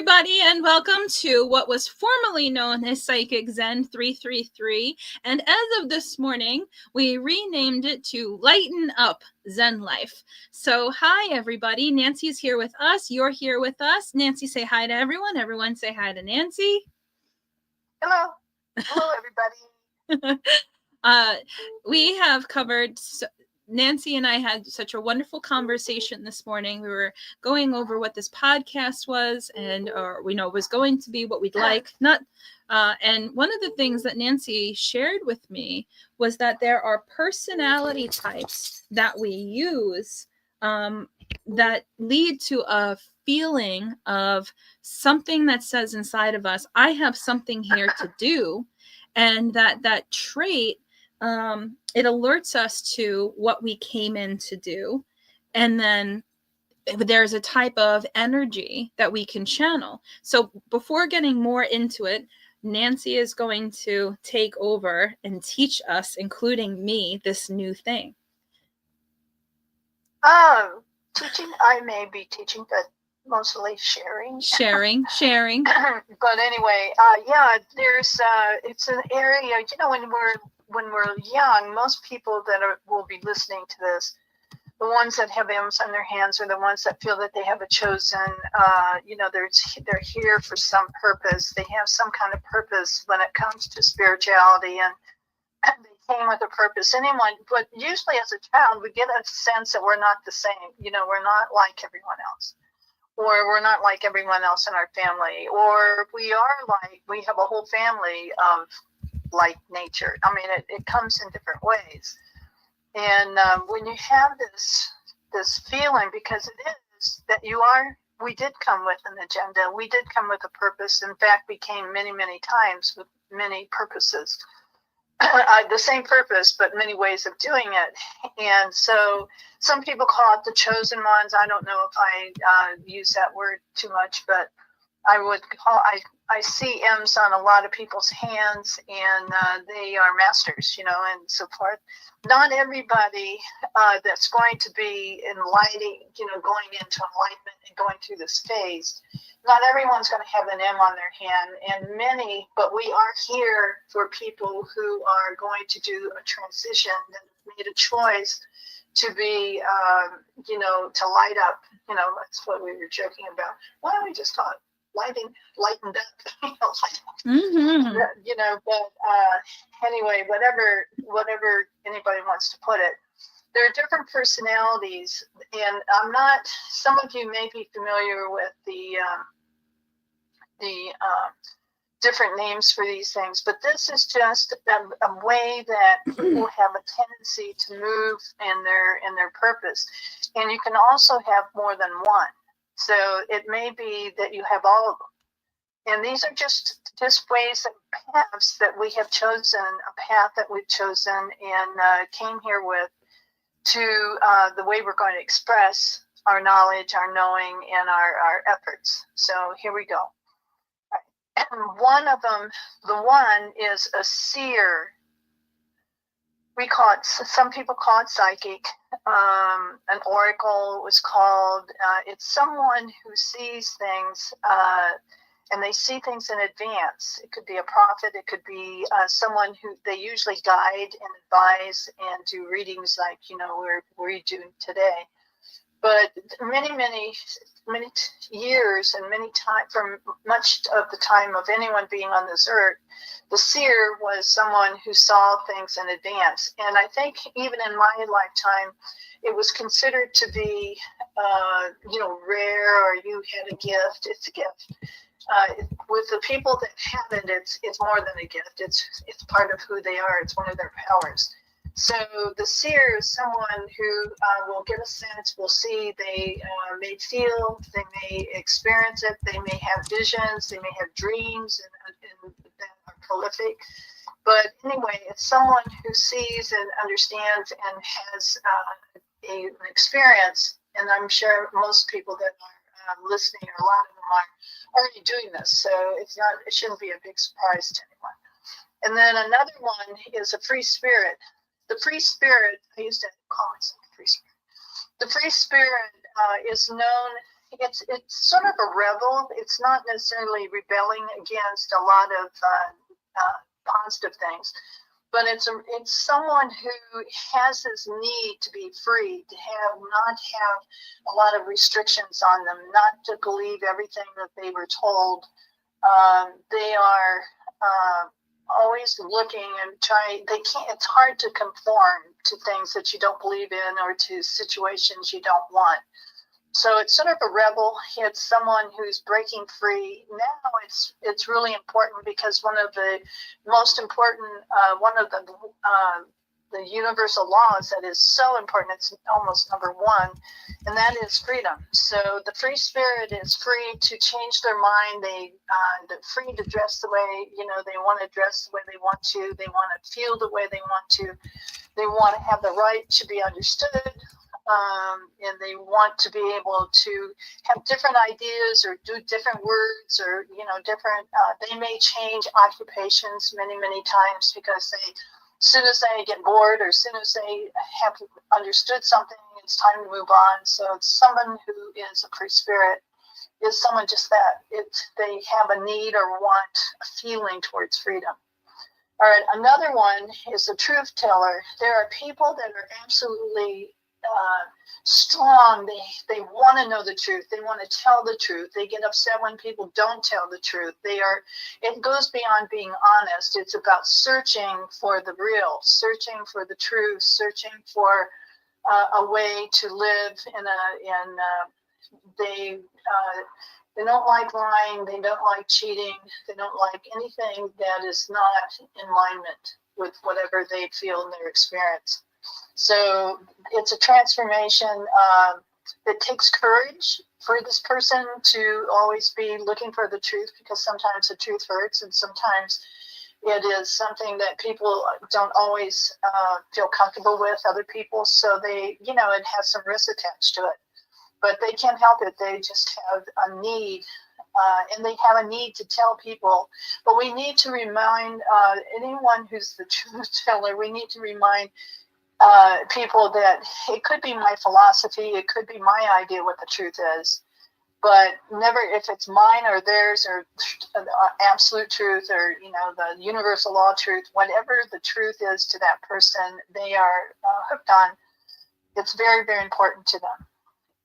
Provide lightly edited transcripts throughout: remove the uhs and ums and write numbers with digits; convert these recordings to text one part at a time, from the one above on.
everybody, and welcome to what was formerly known as Psychic Zen 333. And as of this morning, we renamed it to Lighten Up Zen Life. So, hi, everybody. Nancy's here with us. You're here with us. Nancy, say hi to everyone. Everyone say hi to Nancy. Hello. Hello, everybody. We have covered... Nancy and I had such a wonderful conversation this morning. We were going over what this podcast was and was going to be, what we'd like. And one of the things that Nancy shared with me was that there are personality types that we use that lead to a feeling of something that says inside of us, I have something here to do. And that trait, it alerts us to what we came in to do. And then there's a type of energy that we can channel. So before getting more into it, Nancy is going to take over and teach us, including me, this new thing. Teaching, I may be teaching, but mostly sharing. Sharing. But anyway, it's an area, when we're young, most people that will be listening to this, the ones that have M's on their hands are the ones that feel that they have a chosen, they're here for some purpose. They have some kind of purpose when it comes to spirituality, and they came with a purpose. But usually as a child, we get a sense that we're not the same. We're not like everyone else. Or we're not like everyone else in our family. Or we have a whole family of like nature. I mean, it comes in different ways. And when you have this feeling, because it is that we did come with an agenda. We did come with a purpose. In fact, we came many, many times with many purposes. The same purpose, but many ways of doing it. And so some people call it the chosen ones. I don't know if I use that word too much, but I see M's on a lot of people's hands, and they are masters, and so forth. Not everybody that's going to be enlightening, going into enlightenment and going through this phase, not everyone's going to have an M on their hand, but we are here for people who are going to do a transition, that made a choice to be, to light up, that's what we were joking about. Why don't we just call it lightened up, Mm-hmm. But anyway, whatever anybody wants to put it, there are different personalities, and some of you may be familiar with the different names for these things, but this is just a way that people have a tendency to move in their purpose. And you can also have more than one. So it may be that you have all of them. And these are just ways and paths that we have chosen, a path that we've chosen and came here with to the way we're going to express our knowledge, our knowing, and our efforts. So here we go. And one of them, the one is a seer. Some people call it psychic. An oracle was called. It's someone who sees things, and they see things in advance. It could be a prophet. It could be someone who they usually guide and advise and do readings like, we're doing today. But many years and many time, from much of the time of anyone being on this earth, the seer was someone who saw things in advance. And I think even in my lifetime, it was considered to be, rare, or you had a gift. It's a gift. With the people that have it, it's more than a gift. It's part of who they are. It's one of their powers. So the seer is someone who will get a sense, will see, they may feel, they may experience it, they may have visions, they may have dreams and that are prolific. But anyway, it's someone who sees and understands and has an experience. And I'm sure most people that are listening, or a lot of them are already doing this. So it shouldn't be a big surprise to anyone. And then another one is a free spirit. The free spirit, I used to call myself a free spirit. The free spirit is known it's sort of a rebel. It's not necessarily rebelling against a lot of positive things, but it's someone who has this need to be free, to not have a lot of restrictions on them, not to believe everything that they were told. They are always looking and trying. They can't. It's hard to conform to things that you don't believe in or to situations you don't want. So it's sort of a rebel. It's someone who's breaking free. Now it's really important because one of the most important, one of the universal laws that is so important, it's almost number one, and that is freedom. So the free spirit is free to change their mind. They're free to dress the way, they want to dress the way they want to. They want to feel the way they want to. They want to have the right to be understood. And they want to be able to have different ideas or do different words or, different, they may change occupations many, many times because as soon as they get bored or as soon as they have understood something, it's time to move on. So it's someone who is a free spirit is someone just that. They have a need or want a feeling towards freedom. All right, another one is a truth teller. There are people that are absolutely strong. They want to know the truth. They want to tell the truth. They get upset when people don't tell the truth. It goes beyond being honest. It's about searching for the real, searching for the truth, searching for a way to live they don't like lying. They don't like cheating. They don't like anything that is not in alignment with whatever they feel in their experience. So it's a transformation that takes courage for this person to always be looking for the truth, because sometimes the truth hurts and sometimes it is something that people don't always feel comfortable with, other people. So it has some risk attached to it, but they can't help it. They just have a need. And they have a need to tell people, but we need to remind anyone who's the truth teller, we need to remind people that it could be my philosophy, it could be my idea what the truth is, but never if it's mine or theirs or absolute truth or the universal law truth, whatever the truth is to that person, they are hooked on. It's very, very important to them.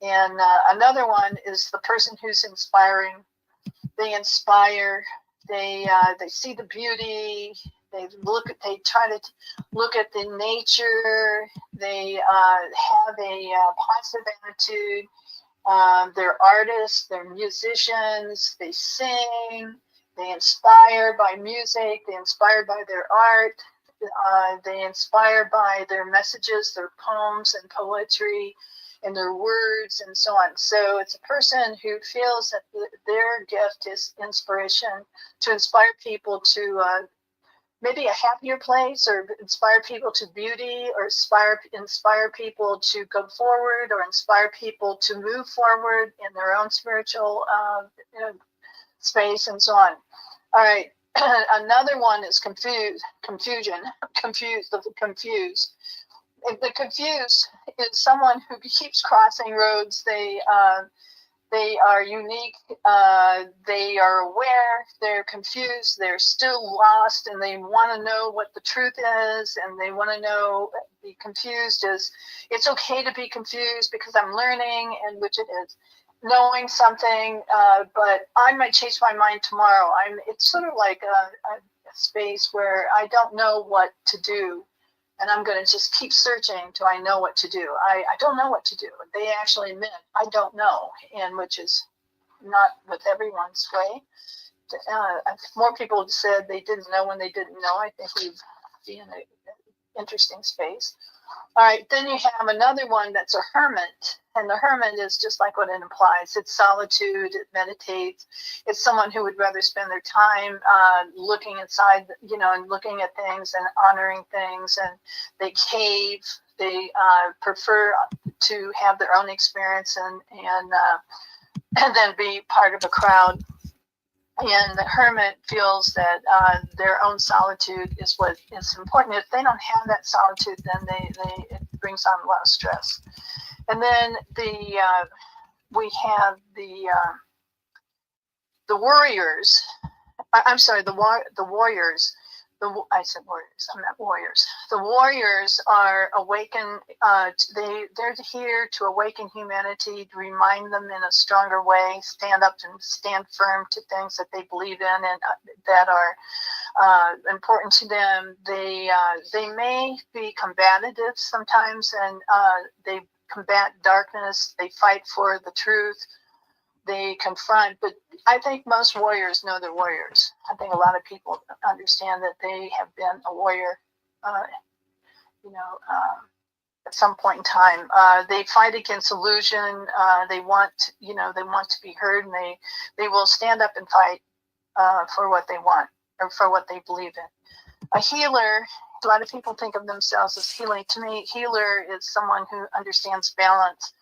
And another one is the person who's inspiring. They inspire. They see the beauty. They try to look at the nature. They have a positive attitude. They're artists. They're musicians. They sing. They inspire by music. They inspire by their art. They inspire by their messages, their poems and poetry, and their words and so on. So it's a person who feels that their gift is inspiration, to inspire people to maybe a happier place, or inspire people to beauty, or inspire people to go forward, or inspire people to move forward in their own spiritual space and so on. All right. Another one is confused. The confused is someone who keeps crossing roads. They are unique. They are aware. They're confused. They're still lost, and they want to know what the truth is. And they want to be confused. It's okay to be confused because I'm learning, and which it is, knowing something. But I might change my mind tomorrow. It's sort of like a space where I don't know what to do. And I'm going to just keep searching till I know what to do. I don't know what to do. They actually admit, I don't know, and which is not with everyone's way. More people have said they didn't know when they didn't know. I think we'd be in an interesting space. All right, then you have another one that's a hermit. And the hermit is just like what it implies. It's solitude, it meditates. It's someone who would rather spend their time looking inside, and looking at things and honoring things. And they cave. They prefer to have their own experience and then be part of a crowd. And the hermit feels that their own solitude is what is important. If they don't have that solitude, then it brings on a lot of stress. And then the we have the warriors. I'm sorry, the warriors. I said warriors. I meant warriors. The warriors are awaken. They're here to awaken humanity, to remind them in a stronger way, stand up and stand firm to things that they believe in and that are important to them. They may be combative sometimes, and they combat darkness. They fight for the truth. They confront, but I think most warriors know they're warriors. I think a lot of people understand that they have been a warrior, at some point in time. They fight against illusion. They want to be heard, and they will stand up and fight for what they want or for what they believe in. A healer. A lot of people think of themselves as healing. To me, healer is someone who understands balance.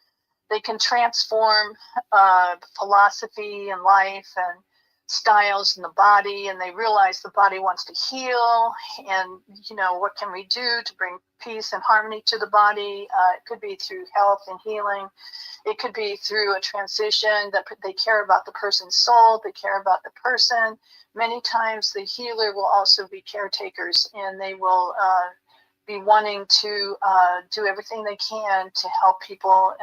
They can transform philosophy and life and styles in the body, and they realize the body wants to heal, and what can we do to bring peace and harmony to the body? It could be through health and healing. It could be through a transition that they care about the person's soul. They care about the person. Many times the healer will also be caretakers, and they will be wanting to do everything they can to help people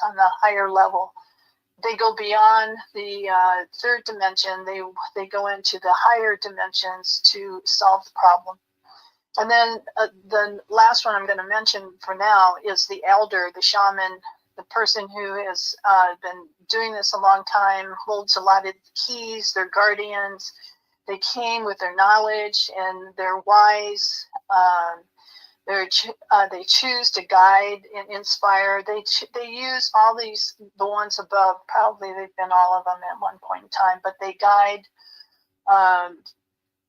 on the higher level. They go beyond the third dimension. They go into the higher dimensions to solve the problem. And then the last one I'm going to mention for now is the elder, the shaman, the person who has been doing this a long time, holds a lot of keys. They're guardians. They came with their knowledge, and they're wise. They choose to guide and inspire. They use all these, the ones above, probably they've been all of them at one point in time, but they guide.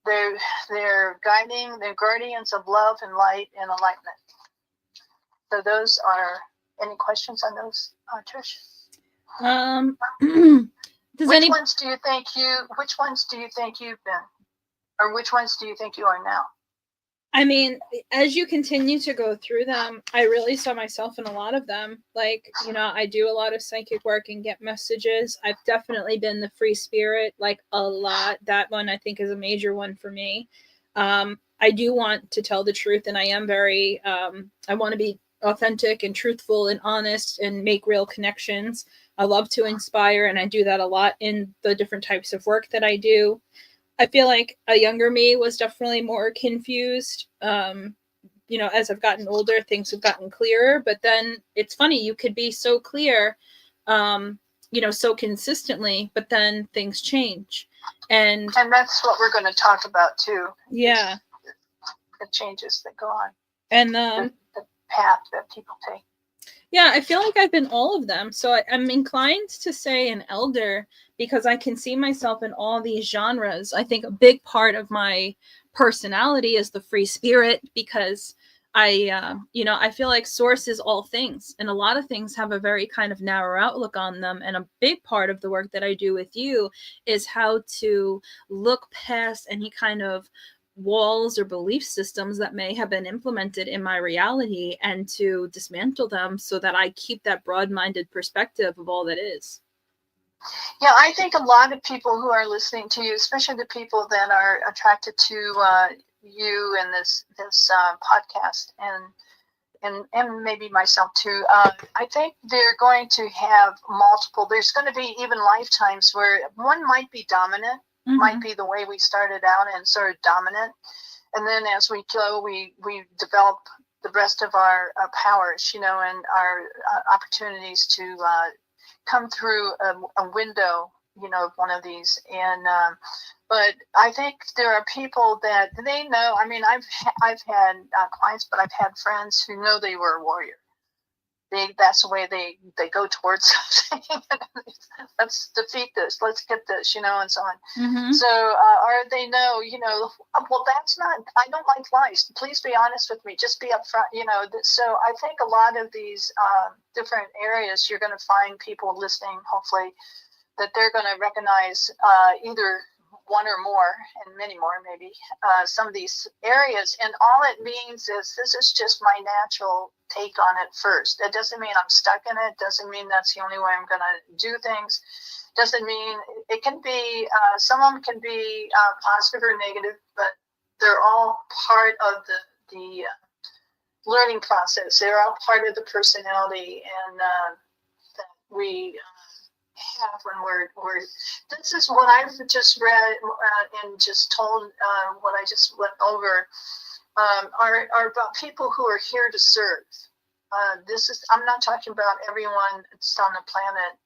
They're guiding. They're guardians of love and light and enlightenment. So those are. Any questions on those, Trish? Which ones do you think you've been, or which ones do you think you are now? I mean, as you continue to go through them, I really saw myself in a lot of them. Like, I do a lot of psychic work and get messages. I've definitely been the free spirit, like a lot. That one I think is a major one for me. I do want to tell the truth, and I am very, I want to be authentic and truthful and honest and make real connections. I love to inspire, and I do that a lot in the different types of work that I do. I feel like a younger me was definitely more confused. As I've gotten older, things have gotten clearer. But then it's funny, you could be so clear, so consistently, but then things change. And that's what we're going to talk about too. Yeah. The changes that go on. And the path that people take. Yeah, I feel like I've been all of them. So I'm inclined to say an elder because I can see myself in all these genres. I think a big part of my personality is the free spirit because I feel like source is all things, and a lot of things have a very kind of narrow outlook on them. And a big part of the work that I do with you is how to look past any kind of walls or belief systems that may have been implemented in my reality and to dismantle them so that I keep that broad-minded perspective of all that is. Yeah, I think a lot of people who are listening to you, especially the people that are attracted to you and this podcast and maybe myself too, I think they're going to have there's going to be even lifetimes where one might be dominant. Mm-hmm. Might be the way we started out and sort of dominant. And then as we go, we develop the rest of our powers, and our opportunities to come through a window, of one of these. And but I think there are people that they know. I mean, I've had clients, but I've had friends who know they were a warrior. That's the way they go towards something. Let's defeat this. Let's get this, and so on. Mm-hmm. So, or they know, well, that's not, I don't like lies. Please be honest with me. Just be upfront, So I think a lot of these different areas, you're going to find people listening, hopefully, that they're going to recognize either one or more, and many more maybe, some of these areas. And all it means is this is just my natural take on it first. It doesn't mean I'm stuck in it. Doesn't mean that's the only way I'm going to do things. Doesn't mean it can be, some of them can be positive or negative, but they're all part of the learning process. They're all part of the personality, and that we have when we're this is what I've just read and just told, what I just went over, are about people who are here to serve. I'm not talking about everyone that's on the planet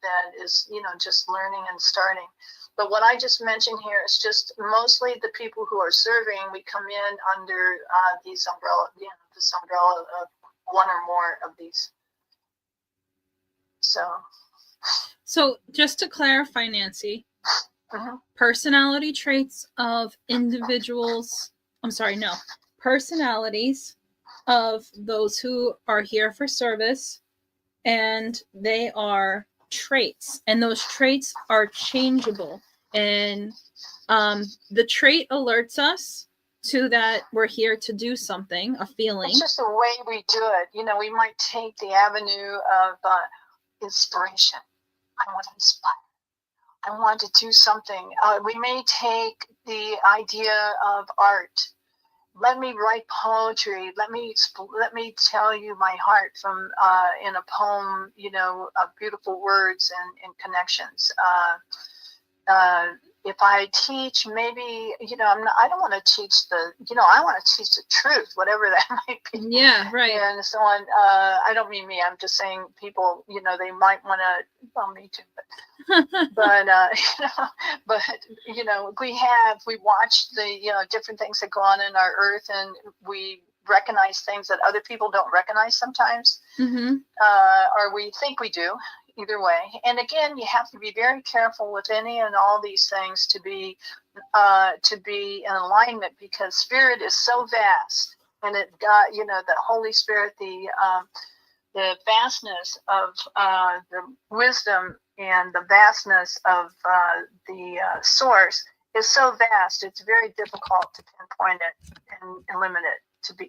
that is, just learning and starting. But what I just mentioned here is just mostly the people who are serving. We come in under this umbrella of one or more of these. So just to clarify, Nancy, personality traits of individuals, personalities of those who are here for service, and they are traits, and those traits are changeable, and the trait alerts us to that we're here to do something, a feeling. It's just the way we do it. We might take the avenue of inspiration. I want to inspire. I want to do something. We may take the idea of art. Let me write poetry. Let me tell you my heart from in a poem. Of beautiful words and connections. If I teach, maybe I don't want to teach I want to teach the truth, whatever that might be. Yeah, right. And so on. I don't mean me. I'm just saying people. They might want to. Well, me too. But we watch the different things that go on in our earth, and we recognize things that other people don't recognize sometimes, or we think we do. Either way, and again, you have to be very careful with any and all these things to be in alignment, because spirit is so vast, and it got the Holy Spirit, the vastness of the wisdom and the vastness of the source is so vast. It's very difficult to pinpoint it and limit it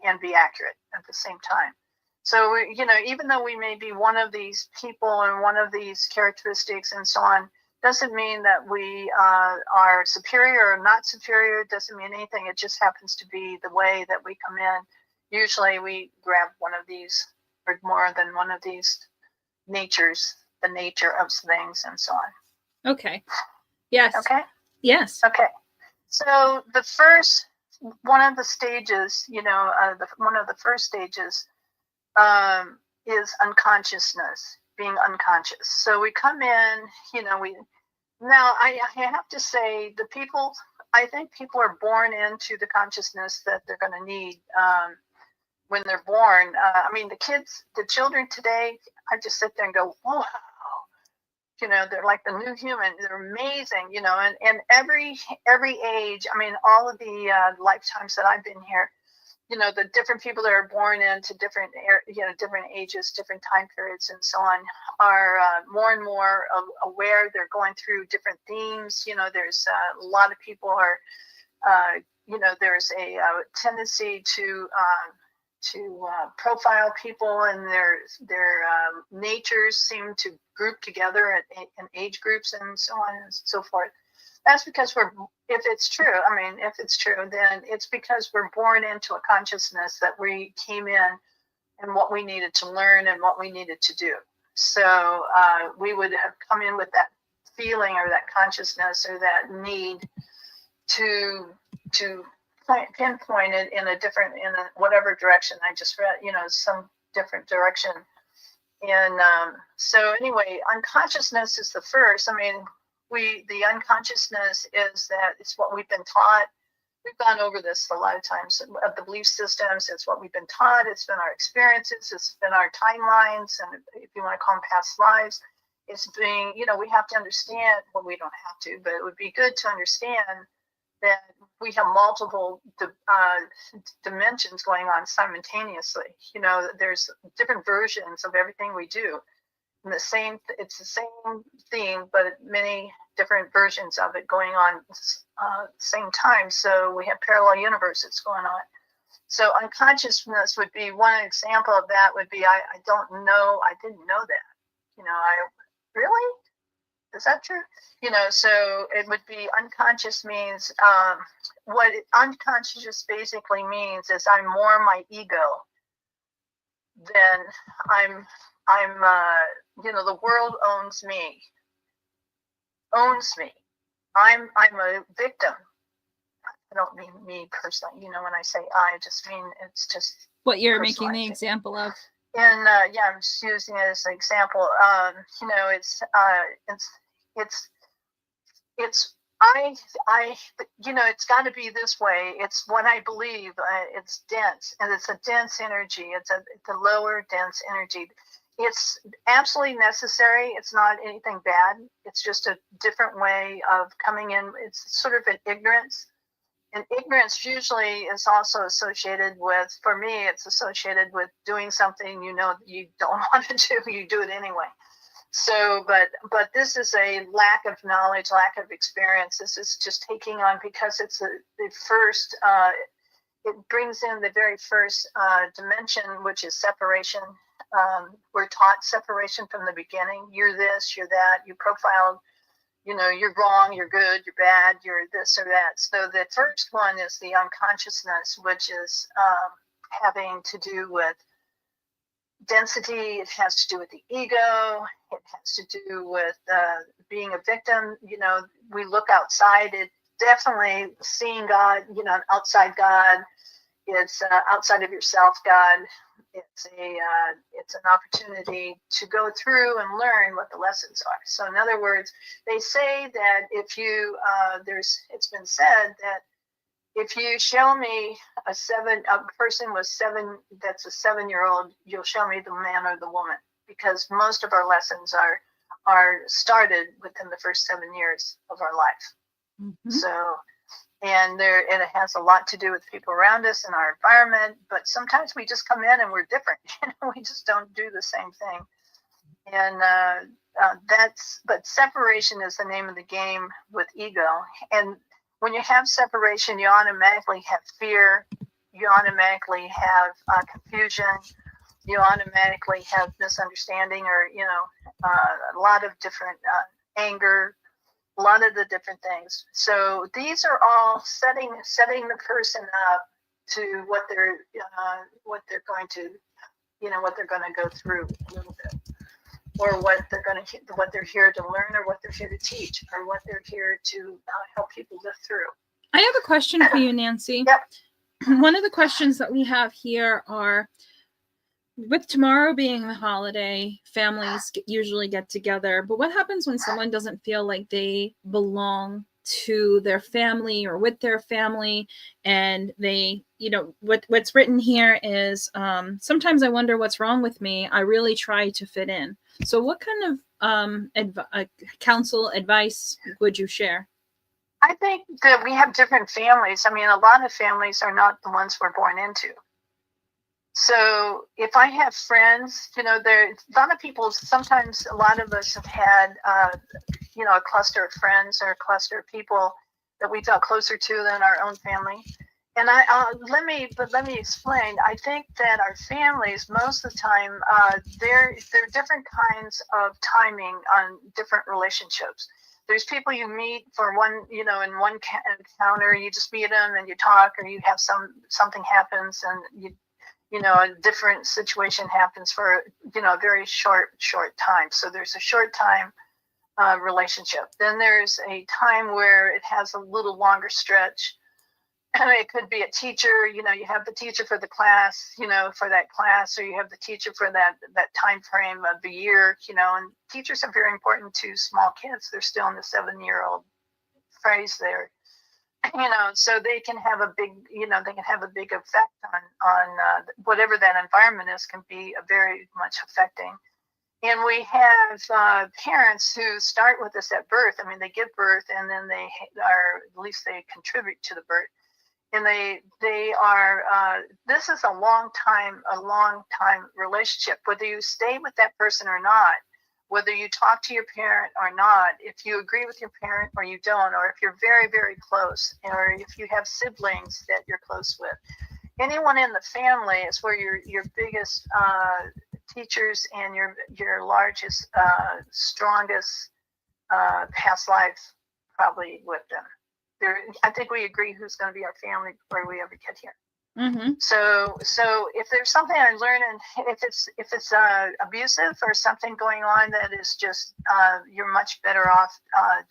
and be accurate at the same time. So, even though we may be one of these people and one of these characteristics and so on, doesn't mean that we are superior or not superior. It doesn't mean anything. It just happens to be the way that we come in. Usually we grab one of these or more than one of these natures, the nature of things and so on. Okay. Yes. Okay? Yes. Okay. So the first, one of the stages, one of the first stages is unconsciousness, being unconscious. So we come in, now I have to say I think people are born into the consciousness that they're going to need when they're born. The children today, I just sit there and go, wow, they're like the new human. They're amazing, and every age, all of the lifetimes that I've been here, the different people that are born into different ages, different time periods, and so on, are more and more aware. They're going through different themes. There's a lot of people are, there's a tendency to profile people, and their natures seem to group together in age groups and so on and so forth. That's because if it's true, then it's because we're born into a consciousness that we came in and what we needed to learn and what we needed to do. So we would have come in with that feeling or that consciousness or that need to pinpoint it in whatever direction I just read, some different direction. And so anyway, unconsciousness is the first. The unconsciousness is that it's what we've been taught. We've gone over this a lot of times of the belief systems. It's what we've been taught. It's been our experiences. It's been our timelines. And if you want to call them past lives, it's being, we have to understand, well, we don't have to, but it would be good to understand that we have multiple dimensions going on simultaneously. There's different versions of everything we do. It's the same theme, but many different versions of it going on same time. So we have parallel universes going on. So unconsciousness would be one example of that. Would be I don't know, I didn't know that. I really, is that true? So it would be unconscious means what unconscious basically means is I'm more my ego than I'm the world owns me. I'm a victim. I don't mean me personally. When I say I just mean it's just what you're making the example of. And I'm just using it as an example. It's it's got to be this way. It's what I believe. It's dense, and it's a dense energy. It's a lower dense energy. It's absolutely necessary. It's not anything bad. It's just a different way of coming in. It's sort of an ignorance. And ignorance usually is also associated with, for me, it's associated with doing something you don't want to do. You do it anyway. So, but this is a lack of knowledge, lack of experience. This is just taking on, because it's the first, it brings in the very first dimension, which is separation. We're taught separation from the beginning. You're this, you're that, you profiled, you're wrong, you're good, you're bad, you're this or that. So the first one is the unconsciousness, which is having to do with density. It has to do with the ego. It has to do with being a victim. We look outside. It definitely seeing God, an outside God. It's outside of yourself, God. It's an opportunity to go through and learn what the lessons are. So in other words, they say that if you it's been said that if you show me a person with seven, that's a 7-year-old, you'll show me the man or the woman, because most of our lessons are started within the first 7 years of our life. Mm-hmm. So, and it has a lot to do with people around us and our environment, but sometimes we just come in and we're different. We just don't do the same thing. And but separation is the name of the game with ego. And when you have separation, you automatically have fear, you automatically have confusion, you automatically have misunderstanding, or a lot of different anger, a lot of the different things. So these are all setting the person up to what they're going to go through a little bit, or what they're here to learn, or what they're here to teach, or what they're here to help people live through. I have a question for you, Nancy. Yep. One of the questions that we have here are, with tomorrow being the holiday, families usually get together, but what happens when someone doesn't feel like they belong to their family or with their family, and they, what's written here is, sometimes I wonder what's wrong with me. I really try to fit in. So what kind of counsel, advice would you share? I think that we have different families. I mean, a lot of families are not the ones we're born into. So if I have friends, there a lot of people, sometimes a lot of us have had, a cluster of friends or a cluster of people that we felt closer to than our own family. And let me explain. I think that our families, most of the time, there are different kinds of timing on different relationships. There's people you meet for one, in one encounter, you just meet them and you talk, or you have something happens and a different situation happens for, a very short time. So there's a short time relationship. Then there's a time where it has a little longer stretch. It could be a teacher, you have the teacher for the class, for that class, or you have the teacher for that time frame of the year, and teachers are very important to small kids. They're still in the 7-year-old phrase there, so they can have a big, effect on whatever that environment is, can be very much affecting. And we have parents who start with us at birth. I mean, they give birth, and then they contribute to the birth. And they are, this is a long time relationship. Whether you stay with that person or not, whether you talk to your parent or not, if you agree with your parent or you don't, or if you're very, very close, or if you have siblings that you're close with, anyone in the family is where your biggest teachers and your largest, strongest past life probably with them. I think we agree who's going to be our family before we ever get here. Mm-hmm. So if there's something I learn, and if it's abusive or something going on that is just you're much better off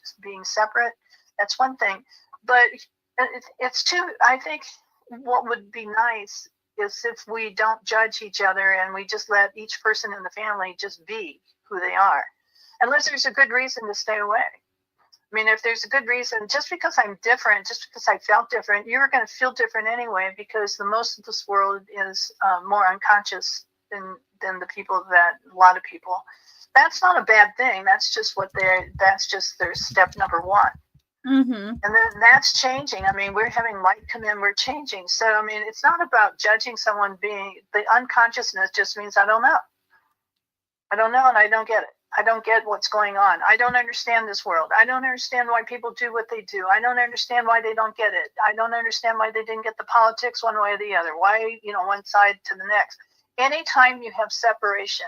just being separate, that's one thing. But it's too. I think what would be nice is if we don't judge each other and we just let each person in the family just be who they are, unless there's a good reason to stay away. I mean, if there's a good reason, just because I'm different, just because I felt different, you're going to feel different anyway, because the most of this world is more unconscious than the people that a lot of people. That's not a bad thing. That's just that's just their step number one. Mm-hmm. And then that's changing. I mean, we're having light come in, we're changing. So, I mean, it's not about judging someone being, the unconsciousness just means I don't know. I don't know, and I don't get it. I don't get what's going on. I don't understand this world. I don't understand why people do what they do. I don't understand why they don't get it. I don't understand why they didn't get the politics one way or the other. Why, one side to the next. Anytime you have separation,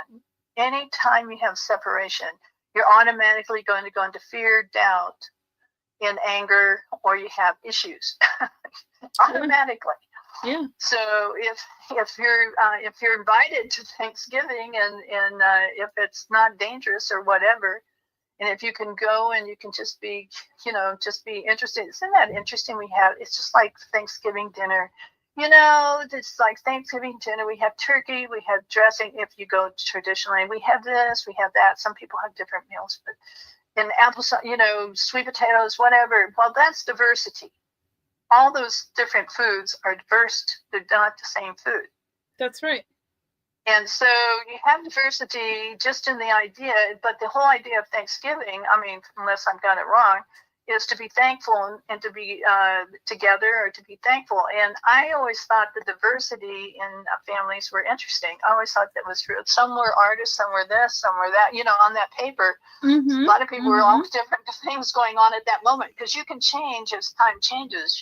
you're automatically going to go into fear, doubt, and anger, or you have issues automatically. Yeah. So if you're invited to Thanksgiving and if it's not dangerous or whatever, and if you can go and you can just be interested. Isn't that interesting? It's just like Thanksgiving dinner. It's like Thanksgiving dinner. We have turkey, we have dressing. If you go traditionally, we have this, we have that. Some people have different meals, but in applesauce, sweet potatoes, whatever. Well, that's diversity. All those different foods are diverse. They're not the same food. That's right. And so you have diversity just in the idea, but the whole idea of Thanksgiving, I mean, unless I've got it wrong, is to be thankful and to be together, or to be thankful. And I always thought the diversity in families were interesting. I always thought that was true. Some were artists, some were this, some were that, on that paper. Mm-hmm. A lot of people were all different things going on at that moment, because you can change as time changes,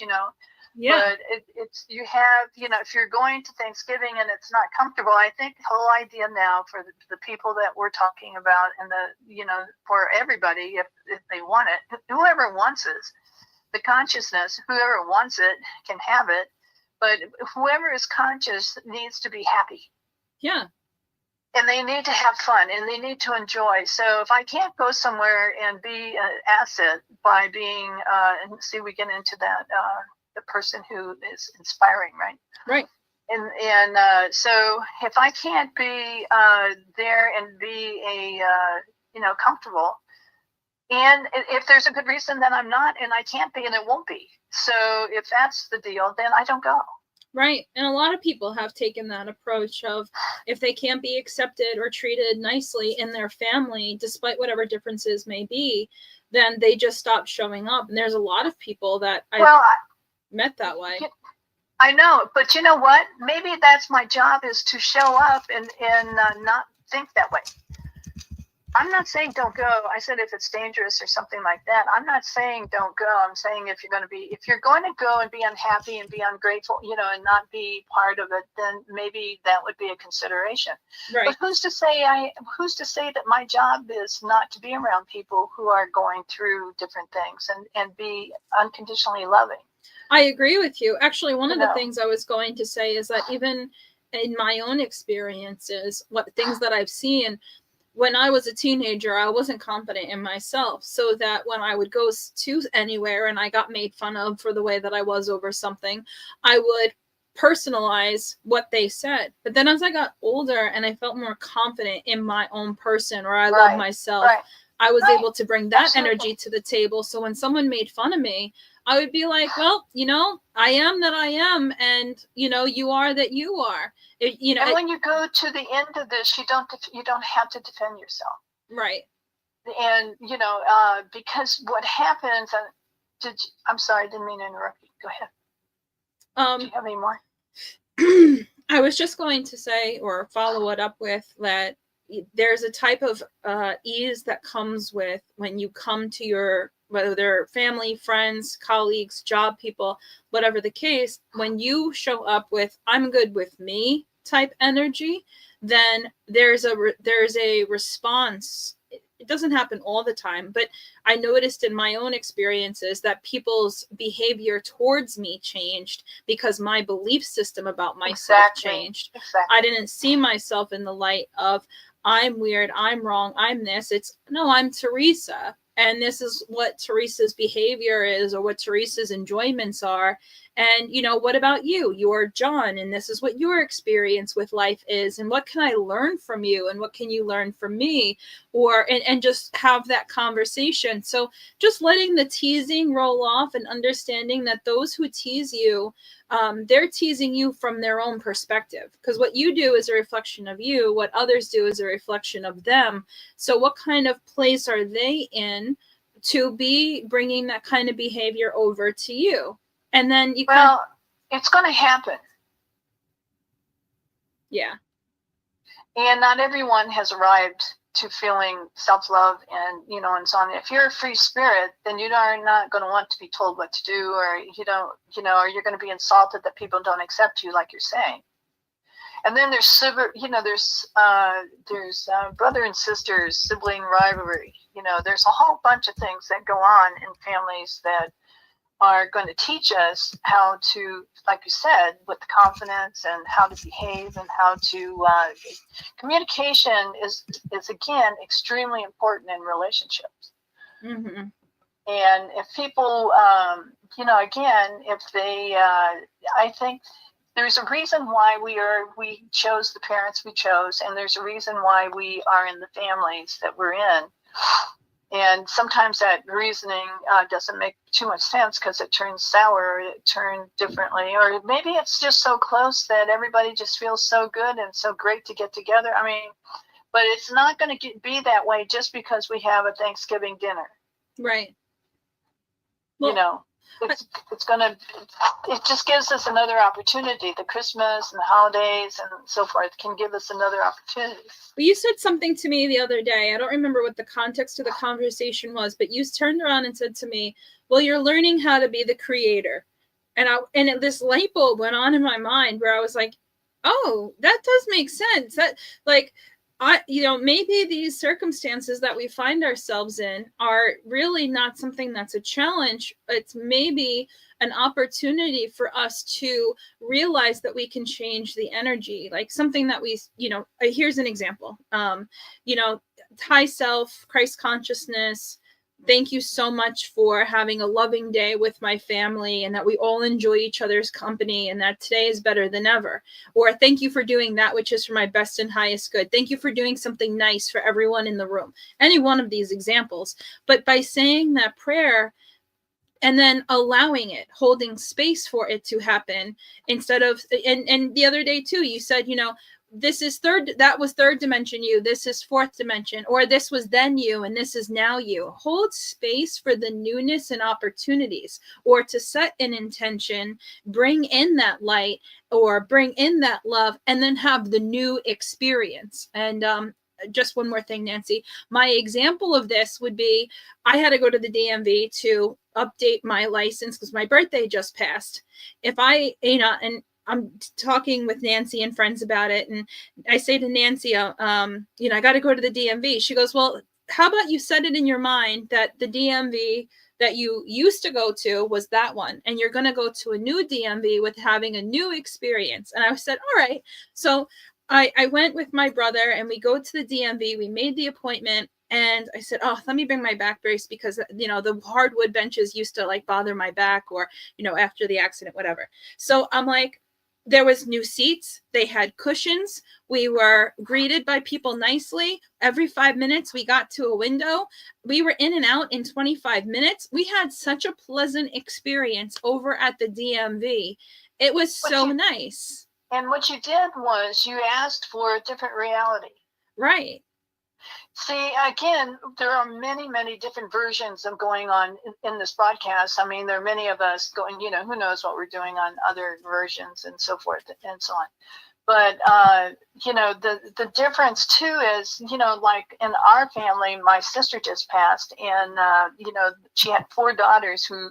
Yeah. But it's you have, if you're going to Thanksgiving and it's not comfortable, I think the whole idea now for the people that we're talking about, and for everybody, if they want it, whoever wants it, the consciousness, whoever wants it can have it, but whoever is conscious needs to be happy. Yeah. And they need to have fun, and they need to enjoy. So if I can't go somewhere and be an asset by being, and see, we get into that, the person who is inspiring, right? Right. And so if I can't be there and be comfortable, and if there's a good reason, then I'm not, and I can't be, and it won't be. So if that's the deal, then I don't go. Right. And a lot of people have taken that approach of, if they can't be accepted or treated nicely in their family, despite whatever differences may be, then they just stop showing up. And there's a lot of people that I've met that way. I know, but you know what? Maybe that's my job, is to show up and not think that way. I'm not saying don't go. I said if it's dangerous or something like that. I'm not saying don't go. I'm saying if you're going to go and be unhappy and be ungrateful, and not be part of it, then maybe that would be a consideration. Right. But who's to say that my job is not to be around people who are going through different things and be unconditionally loving? I agree with you. Actually, one of the things I was going to say is that even in my own experiences, things that I've seen, when I was a teenager, I wasn't confident in myself, so that when I would go to anywhere and I got made fun of for the way that I was over something, I would personalize what they said. But then as I got older and I felt more confident in my own person, or I love myself, I was able to bring that energy to the table. So when someone made fun of me, I would be like, well, I am that I am, and you are that you are. And when you go to the end of this, you don't have to defend yourself, right? And because what happens, I'm sorry, I didn't mean to interrupt you. Go ahead. Do you have any more? I was just going to say, or follow it up with, that there's a type of ease that comes with when you come to your, whether they're family, friends, colleagues, job people, whatever the case, when you show up with I'm good with me type energy, then there's a response. It doesn't happen all the time, but I noticed in my own experiences that people's behavior towards me changed because my belief system about myself changed. Exactly. I didn't see myself in the light of I'm weird, I'm wrong, I'm this. It's no, I'm Teresa. And this is what Teresa's behavior is, or what Teresa's enjoyments are. And, what about you? You're John, and this is what your experience with life is. And what can I learn from you? And what can you learn from me? And just have that conversation. So just letting the teasing roll off and understanding that those who tease you, they're teasing you from their own perspective, because what you do is a reflection of you. What others do is a reflection of them. So what kind of place are they in to be bringing that kind of behavior over to you? And then it's going to happen. Yeah. And not everyone has arrived to feeling self-love and, and so on. If you're a free spirit, then you are not going to want to be told what to do, or or you're going to be insulted that people don't accept you, like you're saying. And then there's brother and sisters, sibling rivalry. There's a whole bunch of things that go on in families that are going to teach us how to, like you said, with confidence, and how to behave, and how to communication is again extremely important in relationships. Mm-hmm. And if people, again, if they, I think there's a reason why we chose the parents we chose, and there's a reason why we are in the families that we're in. And sometimes that reasoning doesn't make too much sense because it turns sour, or it turned differently, or maybe it's just so close that everybody just feels so good and so great to get together. I mean, but it's not going to be that way just because we have a Thanksgiving dinner. Right. Well, it just gives us another opportunity. The Christmas and the holidays and so forth can give us another opportunity. Well, you said something to me the other day. I don't remember what the context of the conversation was, but you turned around and said to me, well, you're learning how to be the creator. And this light bulb went on in my mind where I was like, oh, that does make sense. That, like, maybe these circumstances that we find ourselves in are really not something that's a challenge. It's maybe an opportunity for us to realize that we can change the energy, like something that we, here's an example, high self, Christ consciousness. Thank you so much for having a loving day with my family, and that we all enjoy each other's company, and that today is better than ever. Or thank you for doing that which is for my best and highest good. Thank you for doing something nice for everyone in the room. Any one of these examples. But by saying that prayer and then allowing it, holding space for it to happen, instead of, and the other day too, you said, this is that was third dimension you, this is fourth dimension, or this was then you and this is now you. Hold space for the newness and opportunities, or to set an intention, bring in that light or bring in that love, and then have the new experience. And just one more thing, Nancy, my example of this would be, I had to go to the DMV to update my license because my birthday just passed. If I, and I'm talking with Nancy and friends about it, and I say to Nancy, I got to go to the DMV. She goes, well, how about you set it in your mind that the DMV that you used to go to was that one, and you're going to go to a new DMV with having a new experience. And I said, all right. So I went with my brother, and we go to the DMV. We made the appointment. And I said, oh, let me bring my back brace because, the hardwood benches used to like bother my back, or, after the accident, whatever. So I'm like, there was new seats. They had cushions. We were greeted by people nicely. Every 5 minutes, we got to a window. We were in and out in 25 minutes. We had such a pleasant experience over at the DMV. It was so nice. And what you did was you asked for a different reality. Right. See, again, there are many, many different versions of going on in this broadcast. I mean, there are many of us going, who knows what we're doing on other versions and so forth and so on. But the difference too is, like in our family, my sister just passed, and she had 4 daughters who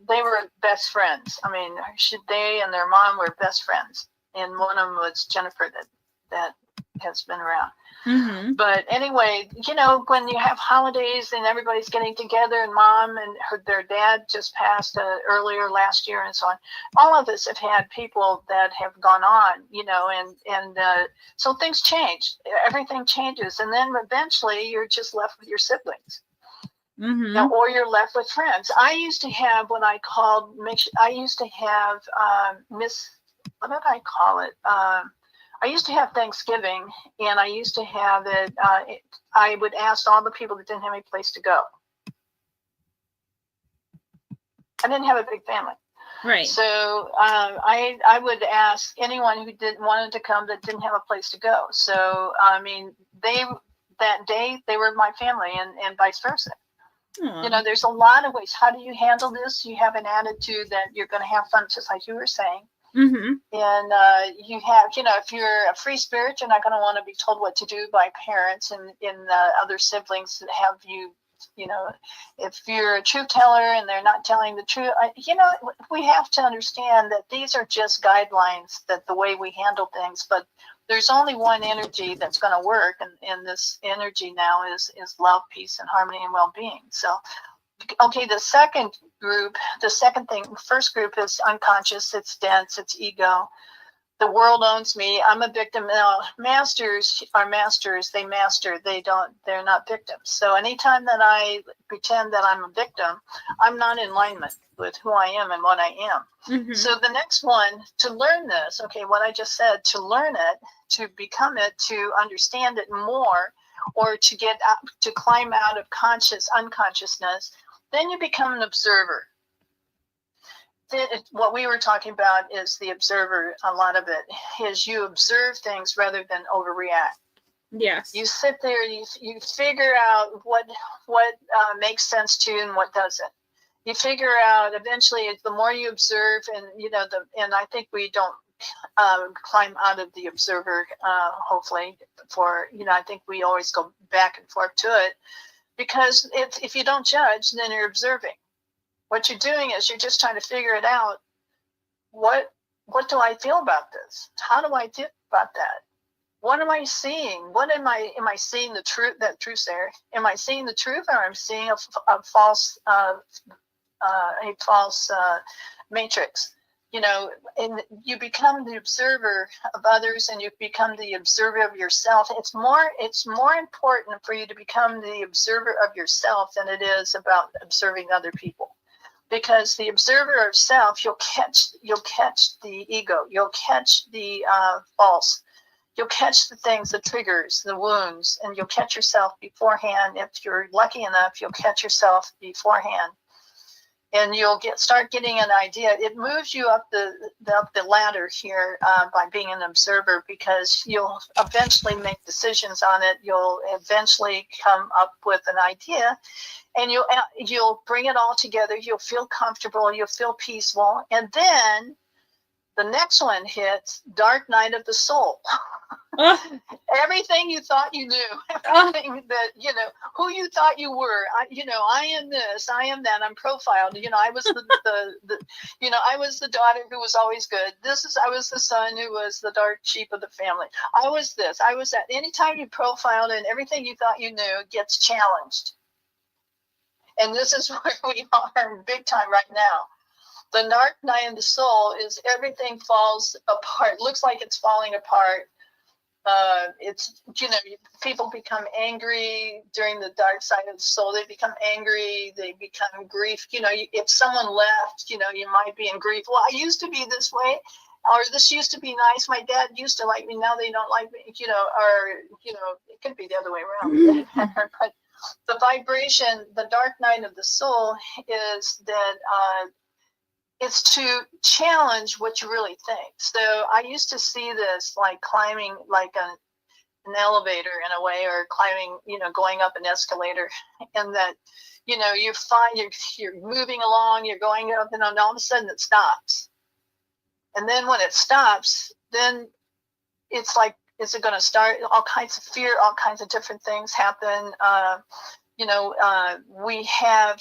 they were best friends. I mean, they and their mom were best friends, and one of them was Jennifer, that has been around. Mm-hmm. But anyway, when you have holidays and everybody's getting together, and mom and their dad just passed earlier last year, and so on, all of us have had people that have gone on, and so things change. Everything changes, and then eventually you're just left with your siblings. Mm-hmm. Or you're left with friends. I used to have what I called what did I call it? I used to have Thanksgiving, and I used to have it. I would ask all the people that didn't have any place to go. I didn't have a big family, Right. so I would ask anyone who wanted to come that didn't have a place to go. So I mean, that day they were my family, and vice versa. Aww. There's a lot of ways. How do you handle this? You have an attitude that you're going to have fun, just like you were saying. Mm-hmm. And you have, if you're a free spirit, you're not going to want to be told what to do by parents and other siblings that have you. If you're a truth teller and they're not telling the truth, we have to understand that these are just guidelines, that the way we handle things. But there's only one energy that's going to work, and this energy now is love, peace, and harmony and well-being. So, okay, the first group is unconscious. It's dense. It's ego. The world owns me. I'm a victim. Now, masters are masters. They master. They're not victims. So anytime that I pretend that I'm a victim, I'm not in alignment with who I am and what I am. Mm-hmm. So the next one, to learn this, okay, what I just said, to learn it, to become it, to understand it more, or to get up, to climb out of unconsciousness, then you become an observer. What we were talking about is the observer. A lot of it is you observe things rather than overreact. Yes. You sit there, you figure out what makes sense to you and what doesn't. You figure out eventually, the more you observe, and and I think we don't climb out of the observer. Hopefully, I think we always go back and forth to it, because if you don't judge, then you're observing. What you're doing is you're just trying to figure it out. What do I feel about this? How do I feel about that? What am I seeing? Am I seeing the truth? That truth there? Am I seeing the truth, or am I seeing a false matrix? And you become the observer of others, and you become the observer of yourself. It's more important for you to become the observer of yourself than it is about observing other people. Because the observer of self, you'll catch the ego, you'll catch the false, you'll catch the things, the triggers, the wounds, and you'll catch yourself beforehand. If you're lucky enough, you'll catch yourself beforehand, and you'll start getting an idea. It moves you up the ladder here by being an observer, because you'll eventually make decisions on it. You'll eventually come up with an idea, and you'll bring it all together. You'll feel comfortable. You'll feel peaceful. And then the next one hits, dark night of the soul. Everything you thought you knew, everything that, who you thought you were. I am this, I am that. I'm profiled. I was I was the daughter who was always good. I was the son who was the dark sheep of the family. I was this, I was that. Anytime you profiled, and everything you thought you knew gets challenged. And this is where we are big time right now. The dark night of the soul is everything falls apart. Looks like it's falling apart. It's, people become angry during the dark side of the soul. They become angry. They become grief. If someone left, you might be in grief. Well, I used to be this way, or this used to be nice. My dad used to like me. Now they don't like me, it could be the other way around. But the vibration, the dark night of the soul, is that it's to challenge what you really think. So I used to see this like climbing like an elevator in a way, or climbing, going up an escalator, and that, you find you're moving along, you're going up, and all of a sudden it stops. And then when it stops, then it's like, is it going to start? All kinds of fear, all kinds of different things happen. We have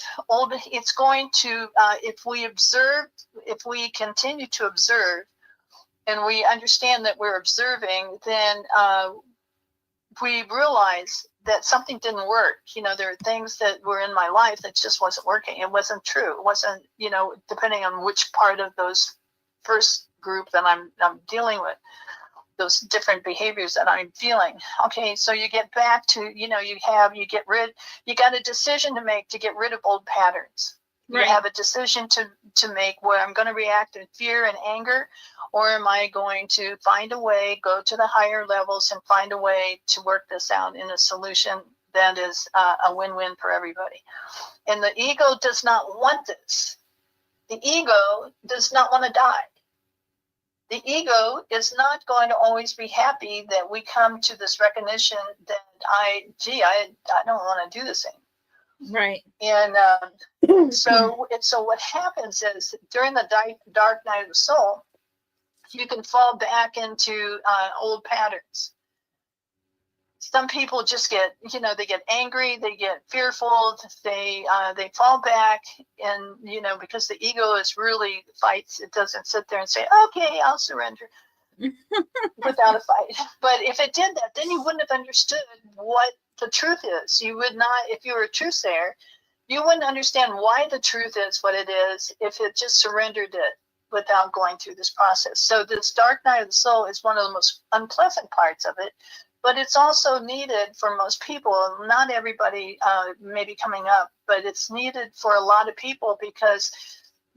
it's going to, if we continue to observe and we understand that we're observing, then we realize that something didn't work. There are things that were in my life that just wasn't working. It wasn't true. It wasn't, depending on which part of those first group that I'm dealing with, those different behaviors that I'm feeling. Okay, so you get back to, you got a decision to make to get rid of old patterns. Right. You have a decision to make where I'm going to react in fear and anger, or am I going to find a way, go to the higher levels and find a way to work this out in a solution that is a win-win for everybody. And the ego does not want this. The ego does not want to die. The ego is not going to always be happy that we come to this recognition that I don't want to do this anymore. Right. And so what happens is during the dark night of the soul, you can fall back into old patterns. Some people just get, they get angry, they get fearful, they fall back, and because the ego is really fights. It doesn't sit there and say, okay, I'll surrender without a fight. But if it did that, then you wouldn't have understood what the truth is. You would not, if you were a truthsayer, you wouldn't understand why the truth is what it is if it just surrendered it without going through this process. So this dark night of the soul is one of the most unpleasant parts of it, but it's also needed for most people. Not everybody may be coming up, but it's needed for a lot of people because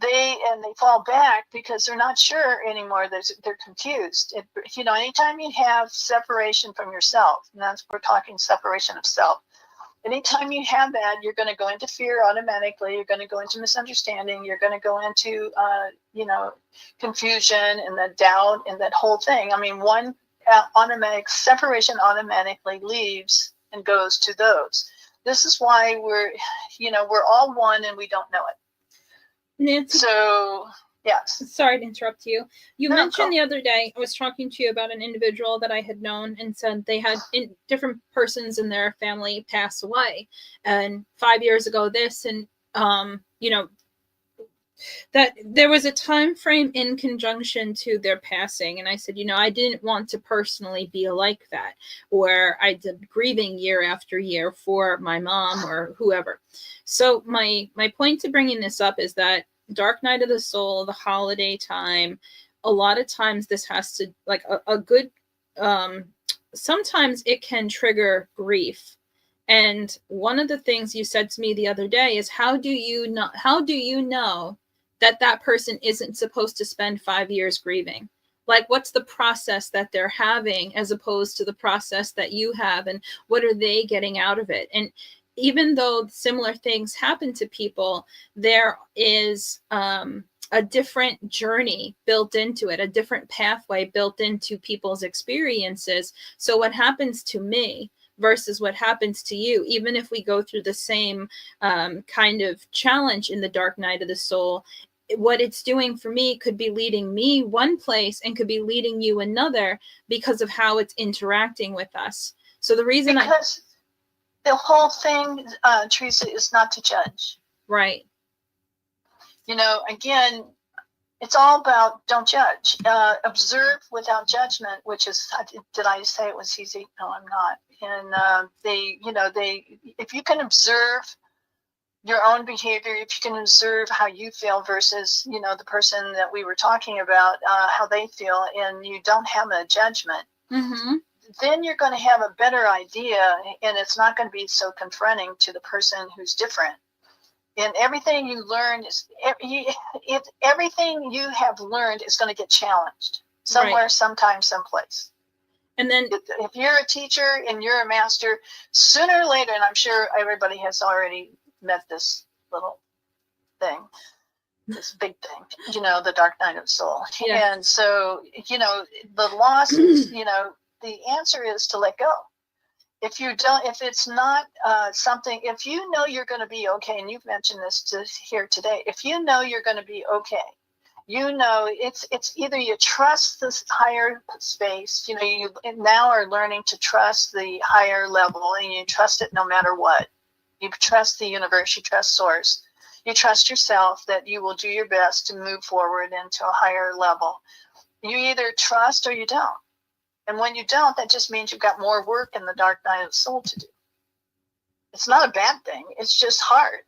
they fall back because they're not sure anymore. They're confused. Anytime you have separation from yourself, and we're talking separation of self. Anytime you have that, you're going to go into fear automatically. You're going to go into misunderstanding. You're going to go into, confusion and the doubt and that whole thing. I mean, one automatic separation automatically leaves and goes to those. This is why we're all one and we don't know it. Nancy. So, yes. Sorry to interrupt you. You mentioned the other day, I was talking to you about an individual that I had known and said they had different persons in their family pass away. And 5 years ago, this, and, that there was a time frame in conjunction to their passing. And I said, I didn't want to personally be like that, where I did grieving year after year for my mom or whoever. So my point to bringing this up is that dark night of the soul, the holiday time, a lot of times this has to, like a good, sometimes it can trigger grief. And one of the things you said to me the other day is, how do you know that person isn't supposed to spend 5 years grieving? Like, what's the process that they're having as opposed to the process that you have, and what are they getting out of it? And even though similar things happen to people, there is a different journey built into it, a different pathway built into people's experiences. So what happens to me versus what happens to you, even if we go through the same kind of challenge in the dark night of the soul, what it's doing for me could be leading me one place and could be leading you another because of how it's interacting with us. So the reason the whole thing, Teresa, is not to judge. Right. Again, it's all about don't judge. Observe without judgment, which is, did I say it was easy? No, I'm not. And if you can observe your own behavior, if you can observe how you feel versus, the person that we were talking about, how they feel, and you don't have a judgment, mm-hmm. then you're going to have a better idea, and it's not going to be so confronting to the person who's different. And everything you learn everything you have learned is going to get challenged somewhere, right. Sometime, someplace. And then if you're a teacher and you're a master, sooner or later, and I'm sure everybody has already met this little thing, this big thing, the dark night of soul. Yeah. And so, the loss is, the answer is to let go. If it's not something, if you're going to be okay, and you've mentioned this here today, if you know you're going to be okay, It's either you trust this higher space, you now are learning to trust the higher level, and you trust it no matter what. You trust the universe, you trust source, you trust yourself that you will do your best to move forward into a higher level. You either trust or you don't. And when you don't, that just means you've got more work in the dark night of the soul to do. It's not a bad thing. It's just hard.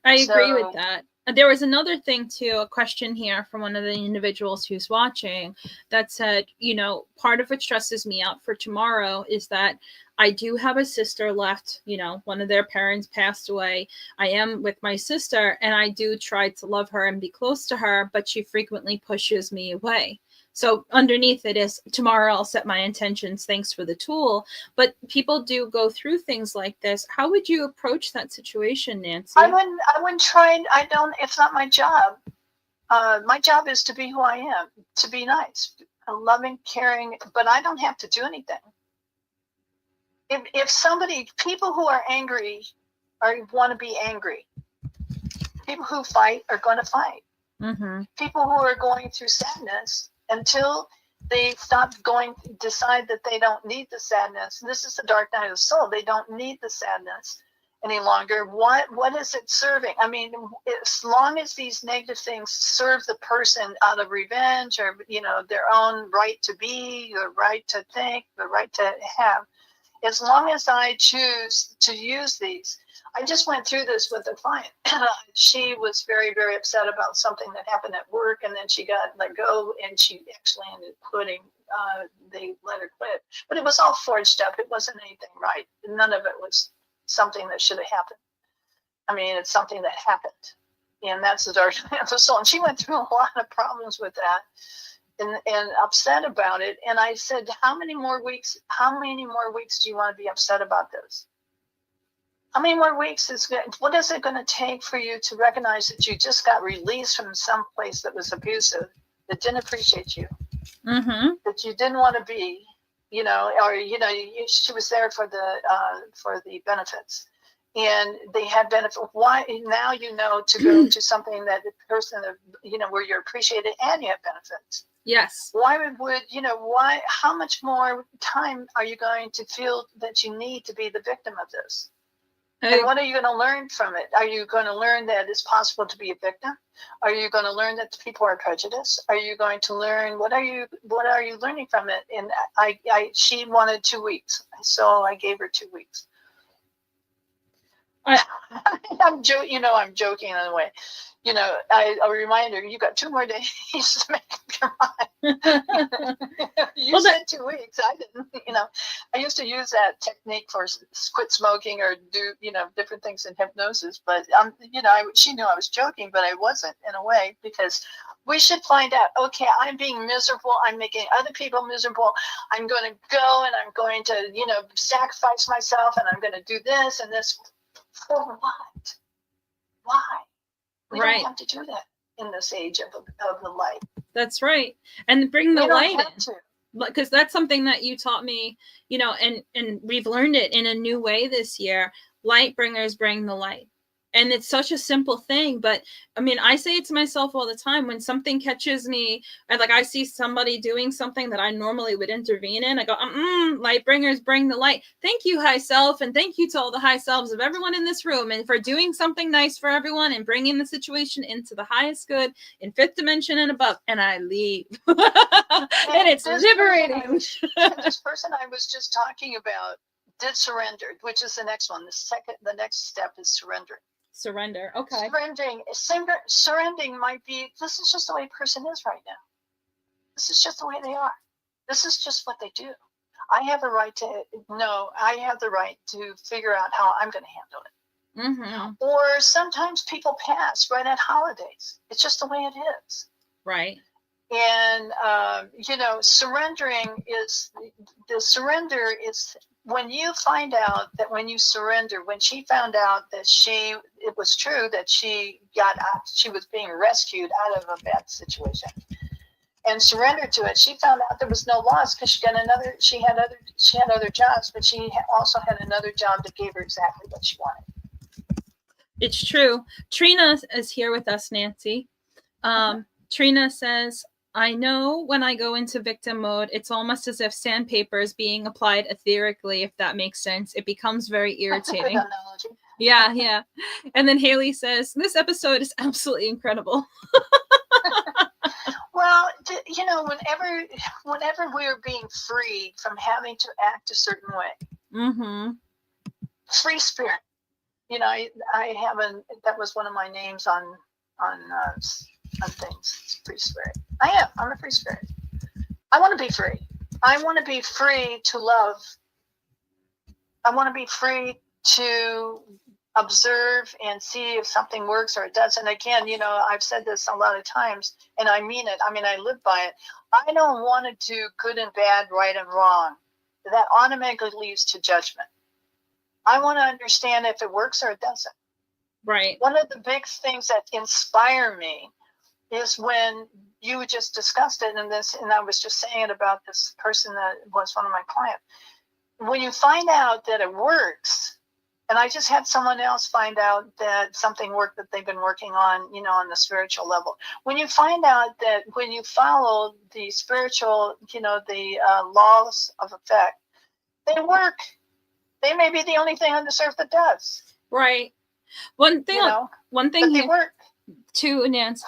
I agree with that. There was another thing too, a question here from one of the individuals who's watching that said, part of what stresses me out for tomorrow is that I do have a sister left, one of their parents passed away. I am with my sister and I do try to love her and be close to her, but she frequently pushes me away. So underneath it is, tomorrow I'll set my intentions. Thanks for the tool. But people do go through things like this. How would you approach that situation, Nancy? I wouldn't try. It's not my job. My job is to be who I am, to be nice, loving, caring, but I don't have to do anything. People who are angry want to be angry. People who fight are going to fight. Mm-hmm. People who are going through sadness, until they decide that they don't need the sadness. This is the dark night of the soul. They don't need the sadness any longer. What is it serving? I mean, as long as these negative things serve the person out of revenge or, their own right to be, the right to think, the right to have, as long as I choose to use these. I just went through this with a client. She was very, very upset about something that happened at work, and then she got let go, and she actually ended up quitting. They let her quit. But it was all forged up. It wasn't anything right. None of it was something that should have happened. I mean, it's something that happened. And that's the dark night of the soul. And she went through a lot of problems with that. And upset about it. And I said, how many more weeks do you want to be upset about this? How many more weeks what is it going to take for you to recognize that you just got released from some place that was abusive, that didn't appreciate you, mm-hmm. that you didn't want to be, she was there for the benefits. And they had benefit. Why now to go to something that the person, where you're appreciated and you have benefits. Yes. How much more time are you going to feel that you need to be the victim of this? And what are you going to learn from it? Are you going to learn that it's possible to be a victim? Are you going to learn that people are prejudiced? Are you going to learn, what are you learning from it? And she wanted 2 weeks. So I gave her 2 weeks. I'm joking in a way. A reminder, you got 2 more days to make up your mind. You said 2 weeks. I didn't, I used to use that technique for quit smoking or do, different things in hypnosis. But, she knew I was joking, but I wasn't in a way, because we should find out, okay, I'm being miserable. I'm making other people miserable. I'm going to go and I'm going to, sacrifice myself, and I'm going to do this and this. For what? Why? We don't have to do that in this age of the light. That's right. And bring the light in. Because that's something that you taught me, and we've learned it in a new way this year. Light bringers bring the light. And it's such a simple thing, but I mean, I say it to myself all the time when something catches me, I see somebody doing something that I normally would intervene in. I go, light bringers bring the light. Thank you, high self. And thank you to all the high selves of everyone in this room, and for doing something nice for everyone and bringing the situation into the highest good in 5th dimension and above. And I leave. And it's liberating. This person I was just talking about did surrender, which is the next one. The next step is surrendering. Surrender. Okay. Surrendering might be, this is just the way a person is right now. This is just the way they are. This is just what they do. I have the right to figure out how I'm going to handle it. Mm-hmm. Or sometimes people pass right at holidays. It's just the way it is. Right. And, surrender is when you find out that when you surrender, when she found out that it was true that she was being rescued out of a bad situation and surrendered to it, she found out there was no loss, because she had other jobs, but she also had another job that gave her exactly what she wanted. It's true. Trina is here with us, Nancy. Trina says, I know when I go into victim mode, it's almost as if sandpaper is being applied etherically, if that makes sense. It becomes very irritating. Yeah, yeah. And then Haley says, this episode is absolutely incredible. Well, you know, whenever we're being freed from having to act a certain way, free spirit. You know, I haven't. That was one of my names on things. It's free spirit. I'm a free spirit. I want to be free. I want to be free to love. I want to be free to observe and see if something works or it doesn't. Again, you know, I've said this a lot of times, and I mean it. I mean, I live by it. I don't want to do good and bad, right and wrong. That automatically leads to judgment. I want to understand if it works or it doesn't. Right. One of the big things that inspire me is when you just discussed it, and I was just saying it about this person that was one of my clients. When you find out that it works, and I just had someone else find out that something worked that they've been working on, you know, on the spiritual level. When you find out that when you follow the spiritual, you know, the laws of effect, they work. They may be the only thing on this earth that does. Right. One thing, you know, one thing but they work. Too, Nance,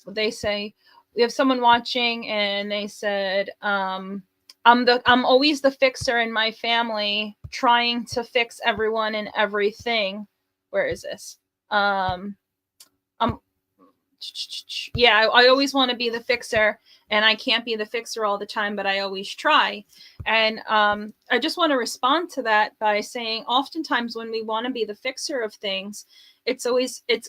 they say, we have someone watching and they said, I'm always the fixer in my family, trying to fix everyone and everything. Where is this? Yeah, I always want to be the fixer, and I can't be the fixer all the time, but I always try. And I just want to respond to that by saying, oftentimes when we want to be the fixer of things, it's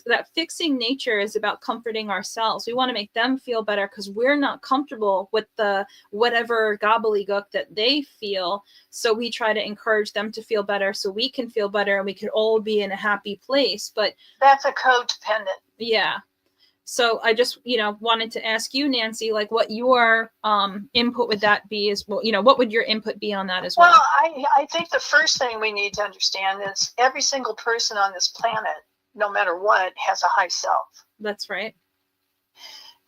that fixing nature is about comforting ourselves. We want to make them feel better because we're not comfortable with the whatever gobbledygook that they feel. So we try to encourage them to feel better so we can feel better and we can all be in a happy place. But that's a codependent. Yeah. So I just, wanted to ask you, Nancy, like what your input would that be as well? What would your input be on that as well? Well, I think the first thing we need to understand is every single person on this planet, no matter what, has a high self. That's right.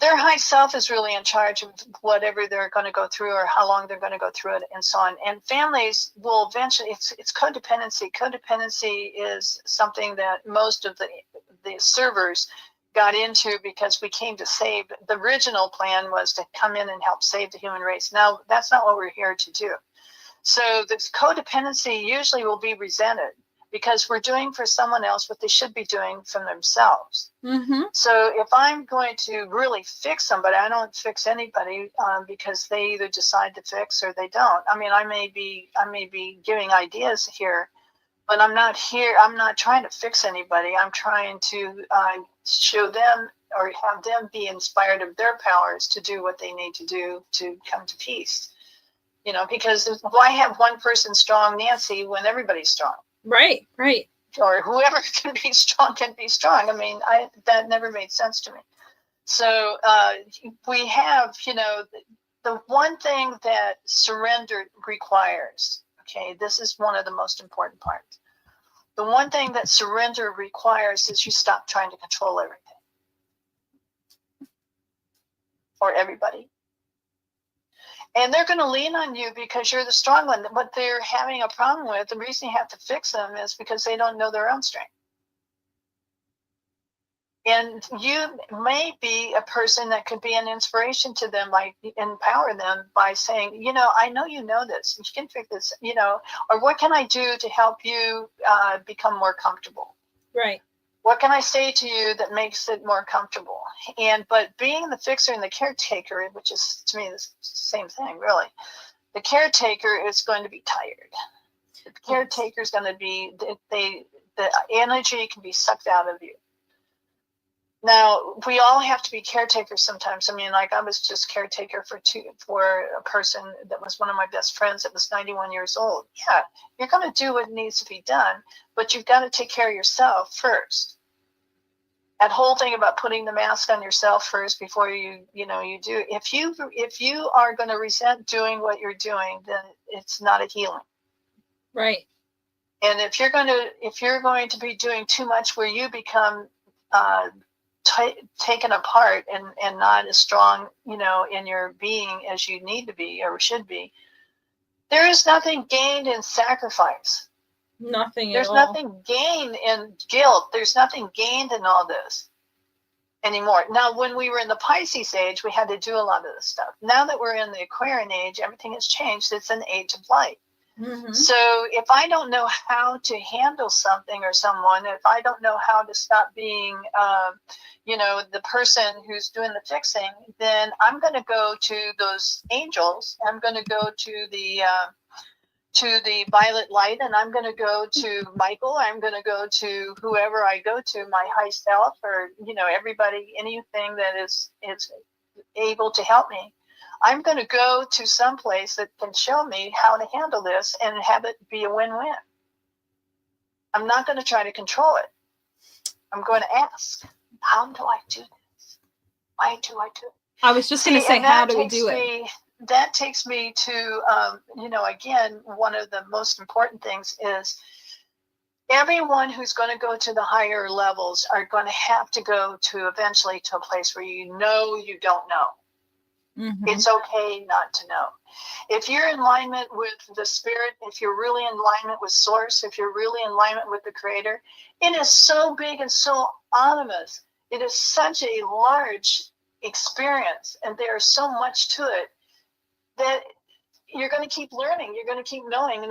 Their high self is really in charge of whatever they're going to go through or how long they're going to go through it and so on. And families will eventually, it's codependency. Codependency is something that most of the servers got into because we came to save. The original plan was to come in and help save the human race. Now, that's not what we're here to do. So this codependency usually will be resented because we're doing for someone else what they should be doing for themselves. Mm-hmm. So if I'm going to really fix somebody, I don't fix anybody because they either decide to fix or they don't. I mean, I may be giving ideas here, but I'm not here. I'm not trying to fix anybody. I'm trying to show them or have them be inspired of their powers to do what they need to do to come to peace. Because why have one person strong, Nancy, when everybody's strong? Right, right. Or whoever can be strong can be strong. I mean, that never made sense to me. So we have, the one thing that surrender requires, okay, this is one of the most important parts. The one thing that surrender requires is you stop trying to control everything or everybody. And they're going to lean on you because you're the strong one. What they're having a problem with, the reason you have to fix them is because they don't know their own strength. And you may be a person that could be an inspiration to them, like empower them by saying, I know you know this, you can fix this, or what can I do to help you become more comfortable? Right. What can I say to you that makes it more comfortable? But being the fixer and the caretaker, which is to me the same thing, really, the caretaker is going to be tired. The caretaker is going to be, the energy can be sucked out of you. Now, we all have to be caretakers sometimes. I mean, like I was just caretaker for a person that was one of my best friends that was 91 years old. Yeah, you're going to do what needs to be done, but you've got to take care of yourself first. That whole thing about putting the mask on yourself first before you do. If you are going to resent doing what you're doing, then it's not a healing. Right. And if you're going to be doing too much where you become taken apart and not as strong, in your being as you need to be or should be, there is nothing gained in sacrifice. Nothing There's at all. nothing gained in guilt. There's nothing gained in all this anymore. Now, when we were in the Pisces age, we had to do a lot of this stuff. Now that we're in the Aquarian age, everything has changed. It's an age of light. Mm-hmm. So if I don't know how to handle something or someone, if I don't know how to stop being, the person who's doing the fixing, then I'm going to go to those angels. I'm going to go to the violet light, and I'm going to go to Michael. I'm going to go to whoever I go to, my high self, or everybody, anything that is able to help me. I'm going to go to some place that can show me how to handle this and have it be a win-win. I'm not going to try to control it. I'm going to ask, how do I do this? Why do I do it? I was just going to say, how do we do it? That takes me to, again, one of the most important things is everyone who's going to go to the higher levels are going to have to go to eventually to a place where you don't know. Mm-hmm. It's okay not to know. If you're in alignment with the spirit, if you're really in alignment with source, if you're really in alignment with the creator, it is so big and so enormous. It is such a large experience, and there's so much to it that you're going to keep learning. You're going to keep knowing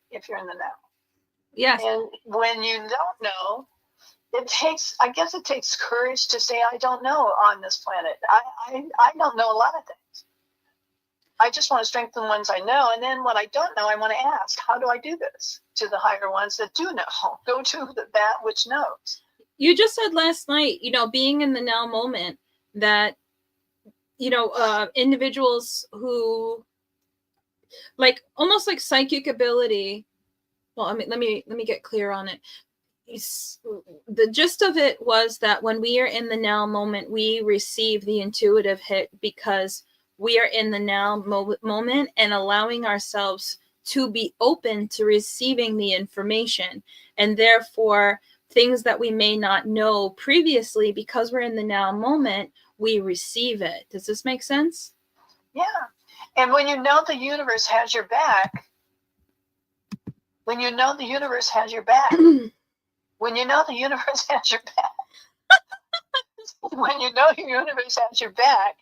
if you're in the now. Yes. And when you don't know, it takes courage to say, I don't know on this planet. I don't know a lot of things. I just want to strengthen the ones I know. And then what I don't know, I want to ask, how do I do this? To the higher ones that do know. Go to that which knows. You just said last night, being in the now moment, that, individuals who almost like psychic ability. Well, I mean, let me get clear on it. The gist of it was that when we are in the now moment, we receive the intuitive hit because we are in the now moment and allowing ourselves to be open to receiving the information, and therefore things that we may not know previously, because we're in the now moment, we receive it. Does this make sense? Yeah. And when you know the universe has your back, when you know the universe has your back, when you know the universe has your back, when you know your universe has your back,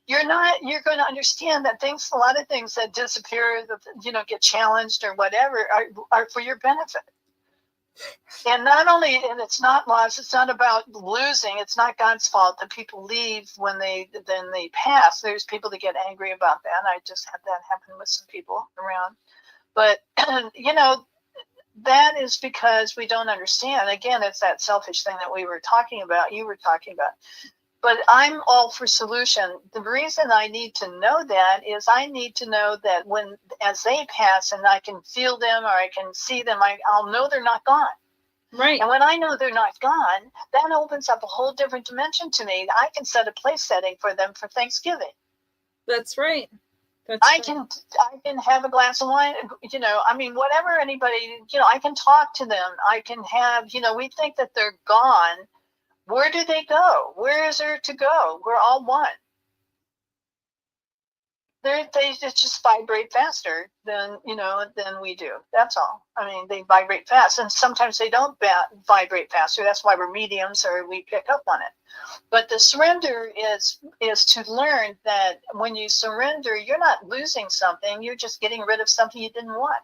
you're going to understand that a lot of things that disappear, that, get challenged or whatever, are for your benefit. And and it's not loss, it's not about losing. It's not God's fault that people leave when they pass. There's people that get angry about that. I just had that happen with some people around. But, that is because we don't understand. Again, it's that selfish thing that you were talking about. But I'm all for solution. The reason I need to know that is I need to know that as they pass and I can feel them or I can see them, I'll know they're not gone. Right. And when I know they're not gone, that opens up a whole different dimension to me. I can set a place setting for them for Thanksgiving. That's right. I can have a glass of wine, whatever anybody, I can talk to them. I can have, we think that they're gone. Where do they go? Where is there to go? We're all one. They just vibrate faster than we do. That's all. I mean, they vibrate fast, and sometimes they don't vibrate faster. That's why we're mediums, or we pick up on it. But the surrender is to learn that when you surrender, you're not losing something. You're just getting rid of something you didn't want.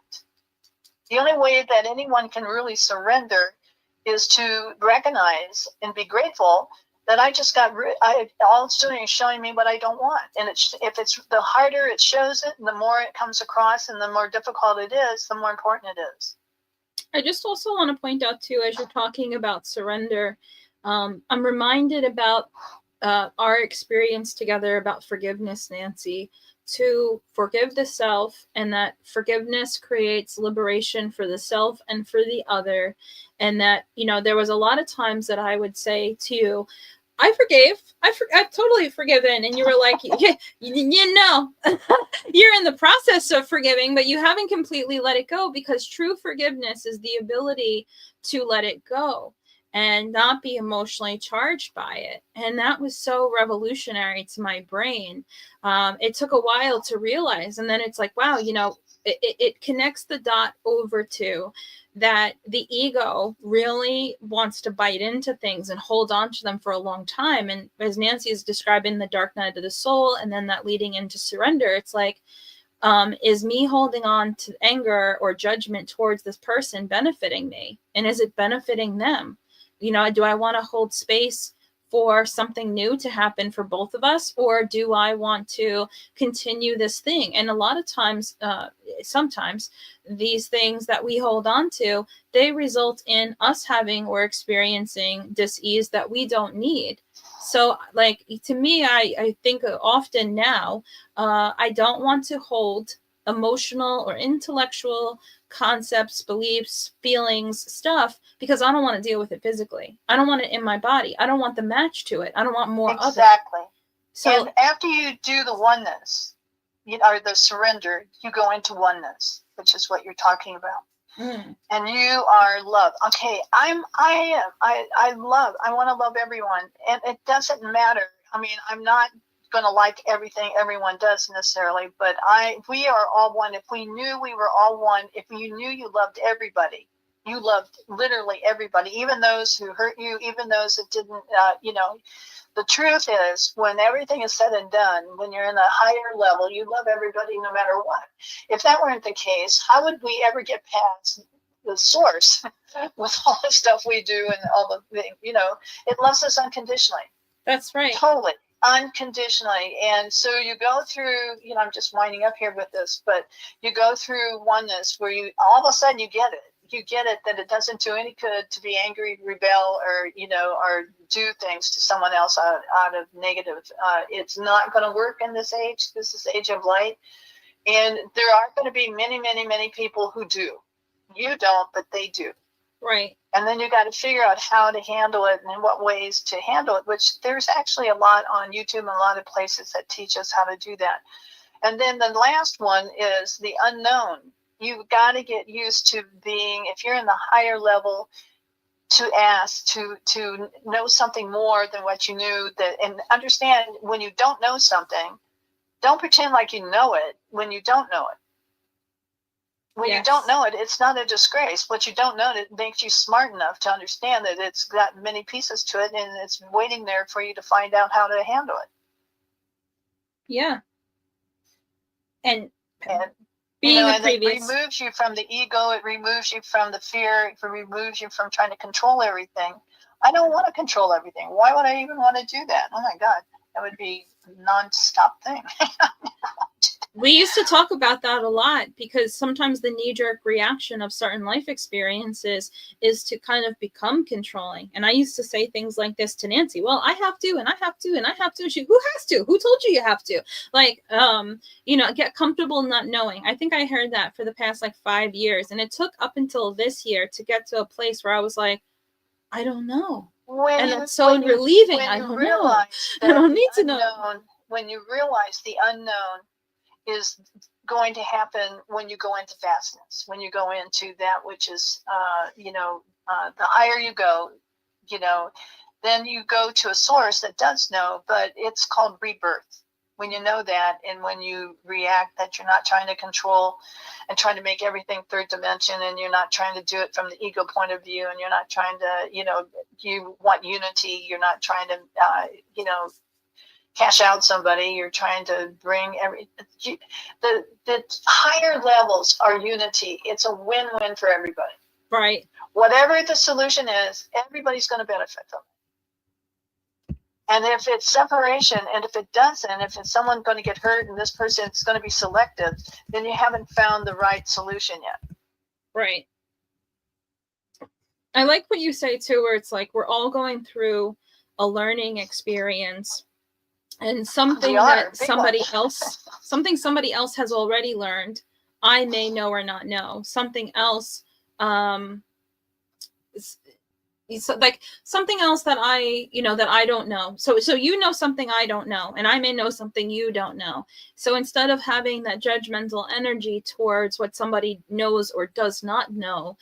The only way that anyone can really surrender is to recognize and be grateful that I just got rid. All it's doing is showing me what I don't want. And if it's the harder it shows it, and the more it comes across, and the more difficult it is, the more important it is. I just also want to point out too, as you're talking about surrender, I'm reminded about our experience together about forgiveness, Nancy, to forgive the self, and that forgiveness creates liberation for the self and for the other. And that, there was a lot of times that I would say to you, I forgave. I've totally forgiven. And you were like, yeah, you know, you're in the process of forgiving, but you haven't completely let it go, because true forgiveness is the ability to let it go and not be emotionally charged by it. And that was so revolutionary to my brain. It took a while to realize. And then it's like, wow, you know, it connects the dot over to that the ego really wants to bite into things and hold on to them for a long time. And as Nancy is describing the dark night of the soul, and then that leading into surrender, it's like, is me holding on to anger or judgment towards this person benefiting me? And is it benefiting them? You know, do I want to hold space for something new to happen for both of us? Or do I want to continue this thing? And a lot of times, sometimes these things that we hold on to, they result in us having or experiencing dis-ease that we don't need. So like, to me, I think often now, I don't want to hold emotional or intellectual concepts, beliefs, feelings, stuff, because I don't want to deal with it physically. I don't want it in my body. I don't want the match to it. I don't want more of it. Exactly. So and after you do the oneness, or the surrender, you go into oneness, which is what you're talking about. And you are love. Okay, I love. I want to love everyone, and it doesn't matter. I mean, I'm not going to like everything everyone does necessarily, but we are all one. If we knew we were all one, if you knew you loved everybody, you loved literally everybody, even those who hurt you, even those that didn't. The truth is, when everything is said and done, when you're in a higher level, you love everybody no matter what. If that weren't the case, how would we ever get past the source with all the stuff we do and all the things? It loves us unconditionally. That's right. Totally. Unconditionally. And so you go through, I'm just winding up here with this, but you go through oneness where you all of a sudden you get it. You get it that it doesn't do any good to be angry, rebel, or do things to someone else out of negative. It's not going to work in this age. This is the age of light, and there are going to be many, many, many people who do. You don't, but they do. Right. And then you got to figure out how to handle it and in what ways to handle it. Which there's actually a lot on YouTube and a lot of places that teach us how to do that. And then the last one is the unknown. You've got to get used to being, if you're in the higher level, to ask, to know something more than what you knew, and understand when you don't know something, don't pretend like you know it when you don't know it. When you don't know it, it's not a disgrace. What you don't know, it makes you smart enough to understand that it's got many pieces to it, and it's waiting there for you to find out how to handle it. Yeah. And it removes you from the ego. It removes you from the fear. It removes you from trying to control everything. I don't want to control everything. Why would I even want to do that? Oh my God, that would be a non-stop thing. We used to talk about that a lot, because sometimes the knee-jerk reaction of certain life experiences is to kind of become controlling. And I used to say things like this to Nancy: well, I have to, and I have to, and I have to. Who has to? Who told you have to? Like, get comfortable not knowing. I think I heard that for the past 5 years. And it took up until this year to get to a place where I was like, I don't know. It's so relieving. I don't know. I don't need to know. When you realize the unknown is going to happen when you go into vastness, when you go into that which is, the higher you go, then you go to a source that does know, but it's called rebirth. When you know that, and when you react that you're not trying to control and trying to make everything third dimension, and you're not trying to do it from the ego point of view, and you're not trying to, you want unity, you're not trying to, cash out somebody, you're trying to bring the higher levels are unity. It's a win-win for everybody. Right. Whatever the solution is, everybody's going to benefit from it. And if it's separation, and if it doesn't, if it's someone going to get hurt and this person is going to be selective, then you haven't found the right solution yet. Right. I like what you say too, where it's like we're all going through a learning experience. And something that somebody else has already learned, I may know or not know. Something else, so like something else that I, that I don't know. So you know something I don't know, and I may know something you don't know. So instead of having that judgmental energy towards what somebody knows or does not know,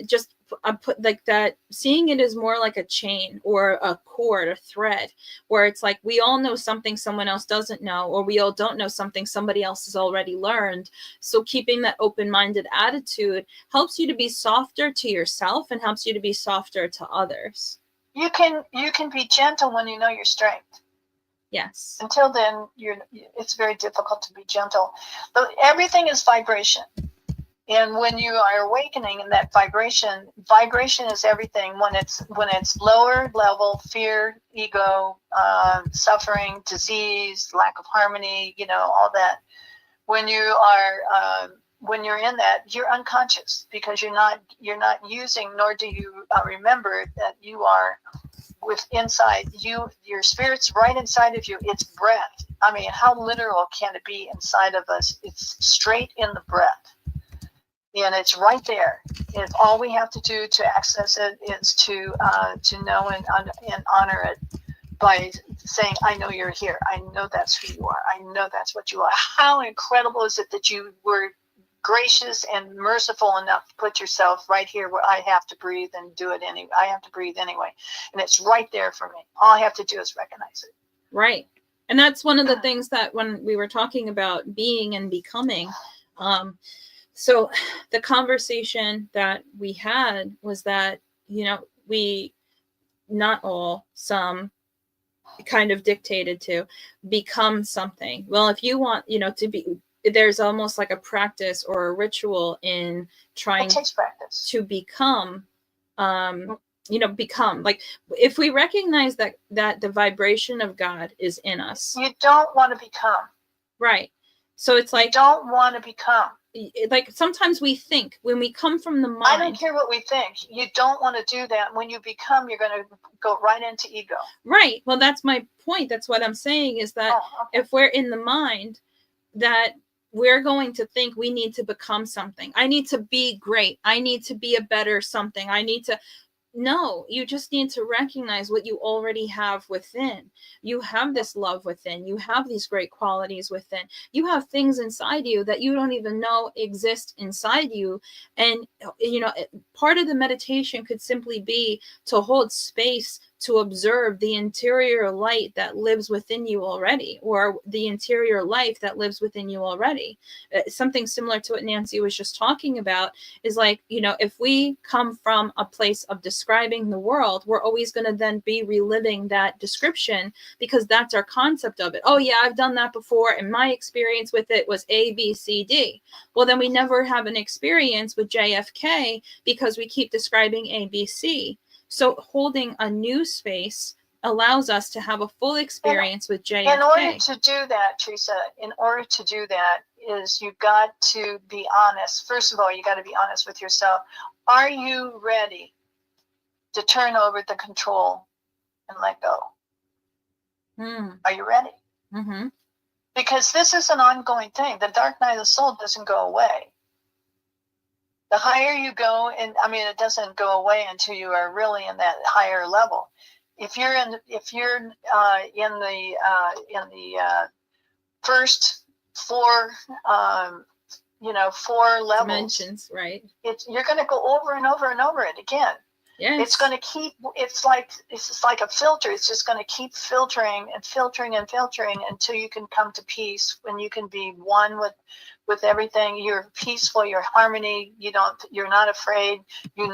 just I put like that, seeing it as more like a chain or a cord, a thread, where it's like we all know something someone else doesn't know, or we all don't know something somebody else has already learned. So keeping that open-minded attitude helps you to be softer to yourself and helps you to be softer to others. You can be gentle when you know your strength. Yes. Until then, it's very difficult to be gentle. But everything is vibration. And when you are awakening in that vibration is everything. When it's lower level, fear, ego, suffering, disease, lack of harmony, all that. When you're in that, you're unconscious because you're not using, nor do you remember that you are with inside you. Your spirit's right inside of you. It's breath. I mean, how literal can it be inside of us? It's straight in the breath. And it's right there. And all we have to do to access it is to know and honor it by saying, I know you're here. I know that's who you are. I know that's what you are. How incredible is it that you were gracious and merciful enough to put yourself right here where I have to breathe and do it anyway. I have to breathe anyway. And it's right there for me. All I have to do is recognize it. Right. And that's one of the things that when we were talking about being and becoming, so the conversation that we had was that, we, not all, some kind of dictated to become something. Well, if you want, to be, there's almost like a practice or a ritual in trying to become, become, like, if we recognize that the vibration of God is in us. You don't want to become. Right. So it's like, you don't want to become. Like sometimes we think when we come from the mind. I don't care what we think. You don't want to do that. When you become, you're going to go right into ego. Right. Well, that's my point. That's what I'm saying is that if we're in the mind, that we're going to think we need to become something. I need to be great. I need to be a better something. No, you just need to recognize what you already have within. You have this love within. You have these great qualities within. You have things inside you that you don't even know exist inside you. And, part of the meditation could simply be to hold space to observe the interior light that lives within you already, or the interior life that lives within you already. Something similar to what Nancy was just talking about is like, if we come from a place of describing the world, we're always going to then be reliving that description because that's our concept of it. Oh yeah, I've done that before, and my experience with it was A, B, C, D. Well, then we never have an experience with JFK because we keep describing A, B, C. So holding a new space allows us to have a full experience with JFK. In order to do that, Teresa, is you've got to be honest. First of all, you got to be honest with yourself. Are you ready to turn over the control and let go? Are you ready? Mm-hmm. Because this is an ongoing thing. The dark night of the soul doesn't go away. The higher you go, and it doesn't go away until you are really in that higher level. If you're in the first four, 4 levels, dimensions, right? You're going to go over and over and over it again. Yes. It's going to keep. It's just like a filter. It's just going to keep filtering and filtering and filtering until you can come to peace. When you can be one with everything, you're peaceful, you're harmony. You're not afraid. You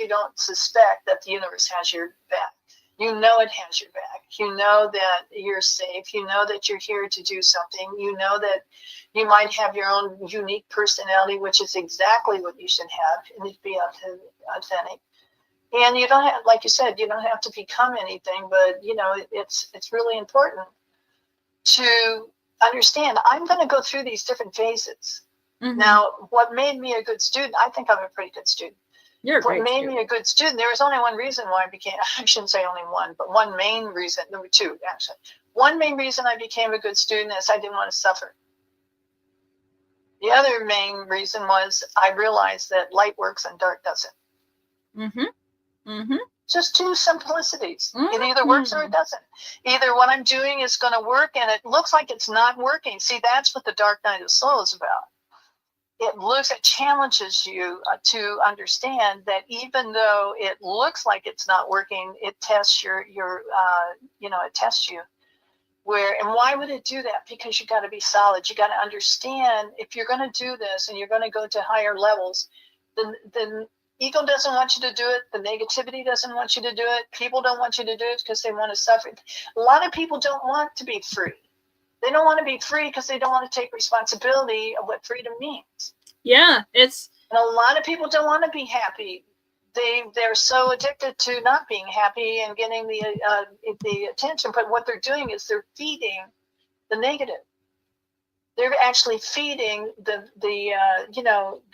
don't suspect that the universe has your back. You know it has your back. You know that you're safe. You know that you're here to do something. You know that you might have your own unique personality, which is exactly what you should have, and be authentic. And you don't have, like you said, you don't have to become anything, but it's really important to understand. I'm going to go through these different phases. Mm-hmm. Now, what made me a good student? I think I'm a pretty good student. What made me a good student, there was only one reason why I shouldn't say only one, but one main reason, there were two actually. One main reason I became a good student is I didn't want to suffer. The other main reason was I realized that light works and dark doesn't. Mm-hmm. Mm-hmm. Just two simplicities. It either works or it doesn't. Either what I'm doing is going to work and it looks like it's not working. See, that's what the dark night of the soul is about. It challenges you to understand that even though it looks like it's not working, it tests it tests you. And why would it do that? Because you got to be solid. You got to understand if you're going to do this and you're going to go to higher levels, then ego doesn't want you to do it. The negativity doesn't want you to do it. People don't want you to do it because they want to suffer. A lot of people don't want to be free. They don't want to be free because they don't want to take responsibility of what freedom means. Yeah, and a lot of people don't want to be happy. They're so addicted to not being happy and getting the attention. But what they're doing is they're feeding the negative. They're actually feeding the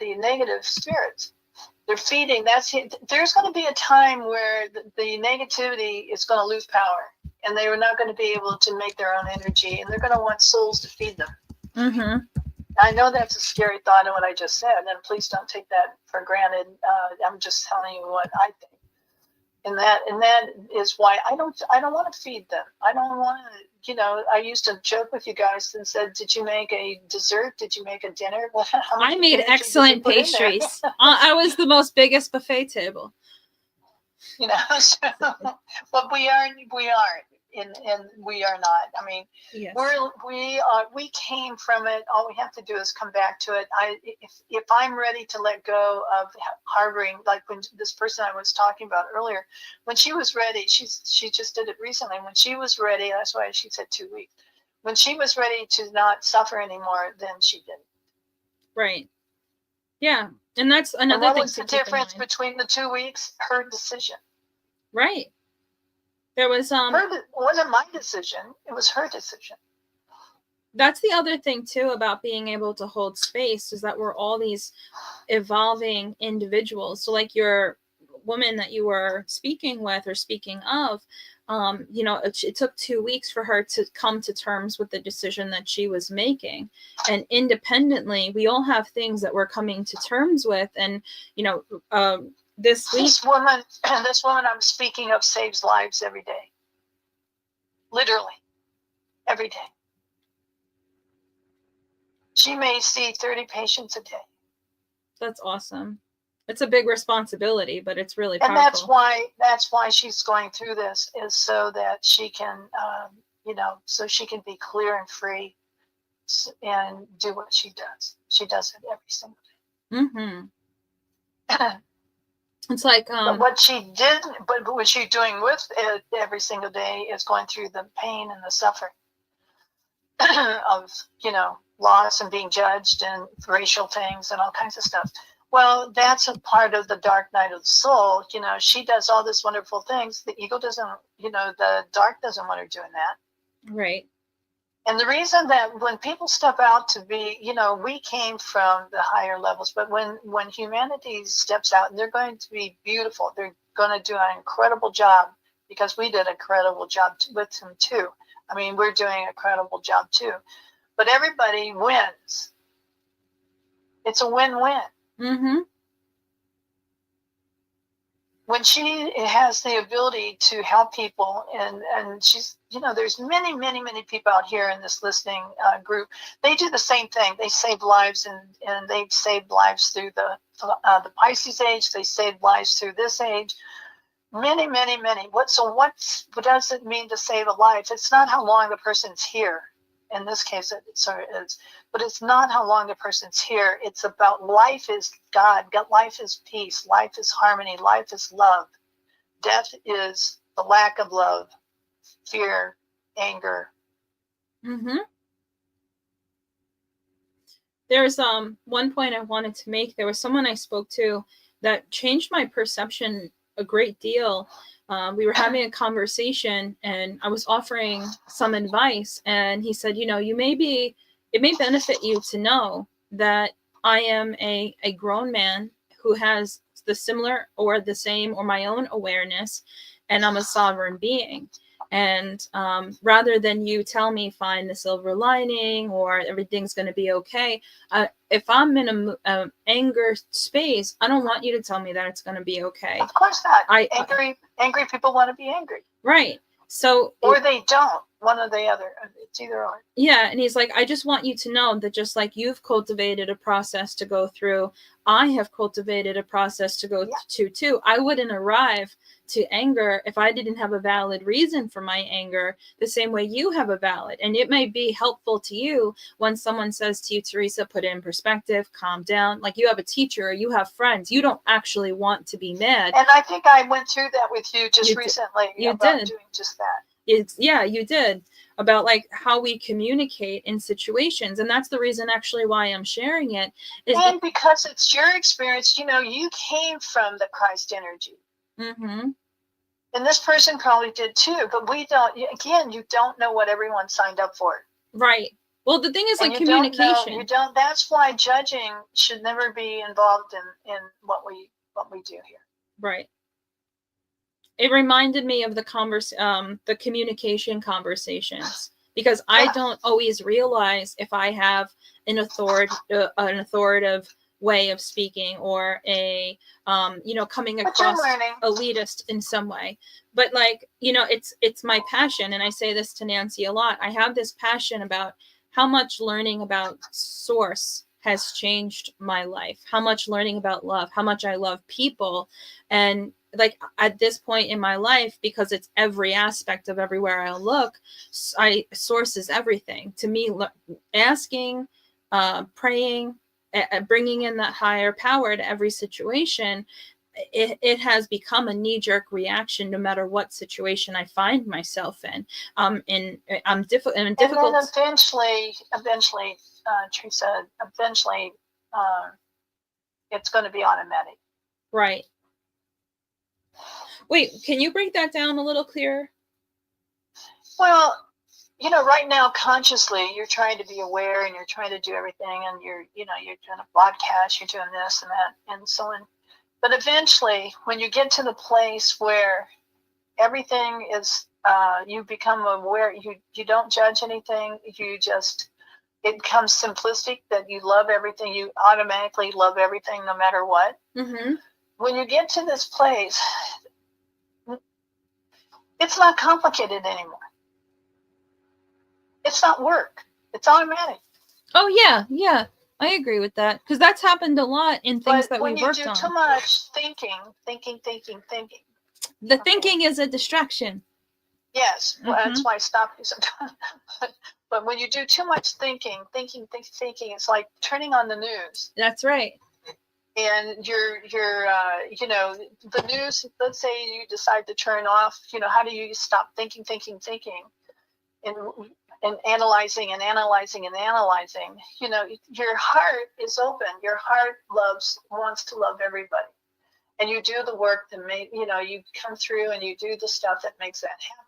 negative spirits. They're feeding. There's going to be a time where the negativity is going to lose power, and they are not going to be able to make their own energy, and they're going to want souls to feed them. Mm-hmm. I know that's a scary thought in what I just said, and please don't take that for granted. I'm just telling you what I think, and that is why I don't want to feed them. I don't want to. I used to joke with you guys and said, "Did you make a dessert? Did you make a dinner?" I made excellent pastries. I was the most biggest buffet table. So, but we aren't. And we are not. I mean, yes. we came from it. All we have to do is come back to it. If I'm ready to let go of harboring, like when this person I was talking about earlier, when she was ready, she just did it recently. When she was ready, that's why she said 2 weeks. When she was ready to not suffer anymore, then she didn't. Right. Yeah, and that's another thing. What was the difference between the 2 weeks? Her decision. Right. There was it wasn't my decision. It was her decision. That's the other thing too about being able to hold space, is that we're all these evolving individuals. So like your woman that you were speaking with or speaking of, it took 2 weeks for her to come to terms with the decision that she was making. And independently, we all have things that we're coming to terms with. And, this woman I'm speaking of saves lives every day. Literally. Every day. She may see 30 patients a day. That's awesome. It's a big responsibility, but it's really powerful. And that's why she's going through this, is so that she can, so she can be clear and free and do what she does. She does it every single day. Mm-hmm. It's like but what she's doing with it every single day is going through the pain and the suffering of loss and being judged and racial things and all kinds of stuff. Well, that's a part of the dark night of the soul. She does all these wonderful things. The ego doesn't, the dark doesn't want her doing that. Right. And the reason that when people step out to be, we came from the higher levels, but when humanity steps out, and they're going to be beautiful, they're going to do an incredible job, because we did an incredible job with them too. I mean, we're doing an incredible job too. But everybody wins. It's a win-win. Mm-hmm. When she has the ability to help people, and she's, there's many, many, many people out here in this listening group. They do the same thing. They save lives, and they've saved lives through the Pisces age. They saved lives through this age. Many, many, many. What does it mean to save a life? It's not how long the person's here. In this case, it sort of is. But it's not how long the person's here. It's about life is God. Life is peace. Life is harmony. Life is love. Death is the lack of love, fear, anger. Mm-hmm. There's one point I wanted to make. There was someone I spoke to that changed my perception a great deal. We were having a conversation, and I was offering some advice, and he said, it may benefit you to know that I am a grown man who has the similar or the same or my own awareness, and I'm a sovereign being. And rather than you tell me, find the silver lining or everything's going to be okay, if I'm in a anger space, I don't want you to tell me that it's going to be okay. Of course not. Angry people want to be angry. Right. So, or they don't. One or the other. It's either or. Yeah. And he's like, I just want you to know that just like you've cultivated a process to go through, I have cultivated a process to go to too. I wouldn't arrive to anger if I didn't have a valid reason for my anger, the same way you have a valid. And it may be helpful to you when someone says to you, Teresa, put it in perspective, calm down. Like you have a teacher or you have friends. You don't actually want to be mad. And I think I went through that with you just recently. You did. Doing just that. You did, about like how we communicate in situations. And that's the reason actually why I'm sharing it. And because it's your experience, you know, you came from the Christ energy. Mm-hmm. And this person probably did too, but we don't, again, you don't know what everyone signed up for. Right. Well, the thing is like communication. That's why judging should never be involved in what we do here. Right. It reminded me of the communication conversations, because I don't always realize if I have an authoritative way of speaking or a coming across elitist in some way. But like, it's my passion, and I say this to Nancy a lot. I have this passion about how much learning about source has changed my life, how much learning about love, how much I love people. And like at this point in my life, because it's every aspect of everywhere I look, source is everything to me. Asking, praying, bringing in that higher power to every situation, it has become a knee-jerk reaction no matter what situation I find myself in. I'm difficult. And then eventually, Teresa, it's going to be automatic. Right. Wait, can you break that down a little clearer? Well, right now, consciously, you're trying to be aware and you're trying to do everything, and you're doing a broadcast, you're doing this and that and so on. But eventually, when you get to the place where everything is, you become aware, you don't judge anything, it becomes simplistic that you love everything, you automatically love everything no matter what. Mm-hmm. When you get to this place, it's not complicated anymore. It's not work. It's automatic. Oh, yeah. I agree with that, because that's happened a lot in things that we worked on. When you do too much thinking. The thinking is a distraction. Yes, well, that's why I stop you sometimes. But when you do too much thinking, it's like turning on the news. That's right. And you're the news, let's say you decide to turn off, how do you stop thinking, and analyzing, your heart is open. Your heart wants to love everybody. And you do the work that you come through and you do the stuff that makes that happen.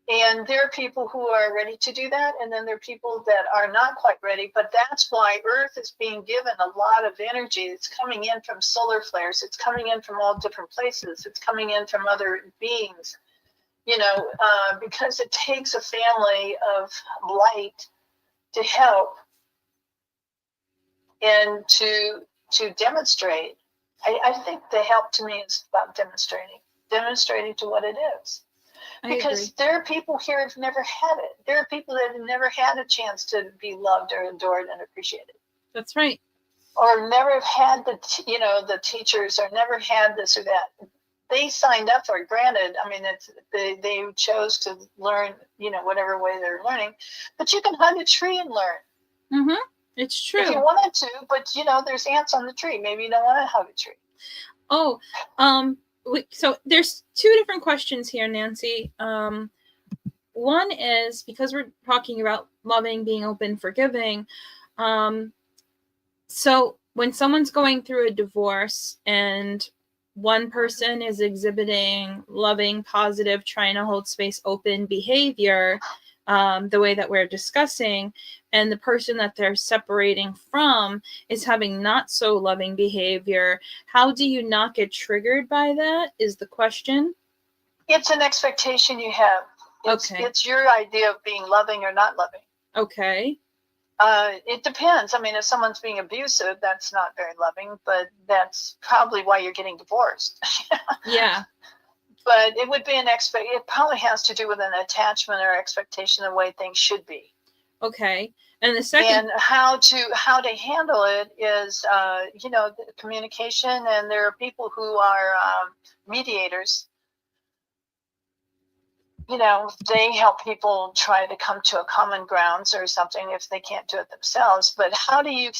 And there are people who are ready to do that. And then there are people that are not quite ready. But that's why Earth is being given a lot of energy. It's coming in from solar flares. It's coming in from all different places. It's coming in from other beings. Because it takes a family of light to help and to demonstrate. I think the help to me is about demonstrating to what it is. Because there are people here who've never had it. There are people that have never had a chance to be loved or adored and appreciated. That's right. Or never have had the teachers, or never had this or that. They signed up for it. Granted, I mean, they chose to learn, whatever way they're learning. But you can hug a tree and learn. Mm-hmm. It's true. If you wanted to, but there's ants on the tree. Maybe you don't want to hug a tree. Oh, so there's two different questions here, Nancy. One is, because we're talking about loving, being open, forgiving. So when someone's going through a divorce and one person is exhibiting loving, positive, trying to hold space, open behavior, the way that we're discussing, and the person that they're separating from is having not so loving behavior, how do you not get triggered by that is the question. It's an expectation you have. Okay. It's your idea of being loving or not loving. Okay. It depends. I mean, if someone's being abusive, that's not very loving, but that's probably why you're getting divorced. Yeah. But it would be it probably has to do with an attachment or expectation of the way things should be. Okay. And the second, And how to handle it is, communication. And there are people who are mediators. They help people try to come to a common grounds or something if they can't do it themselves. But how do you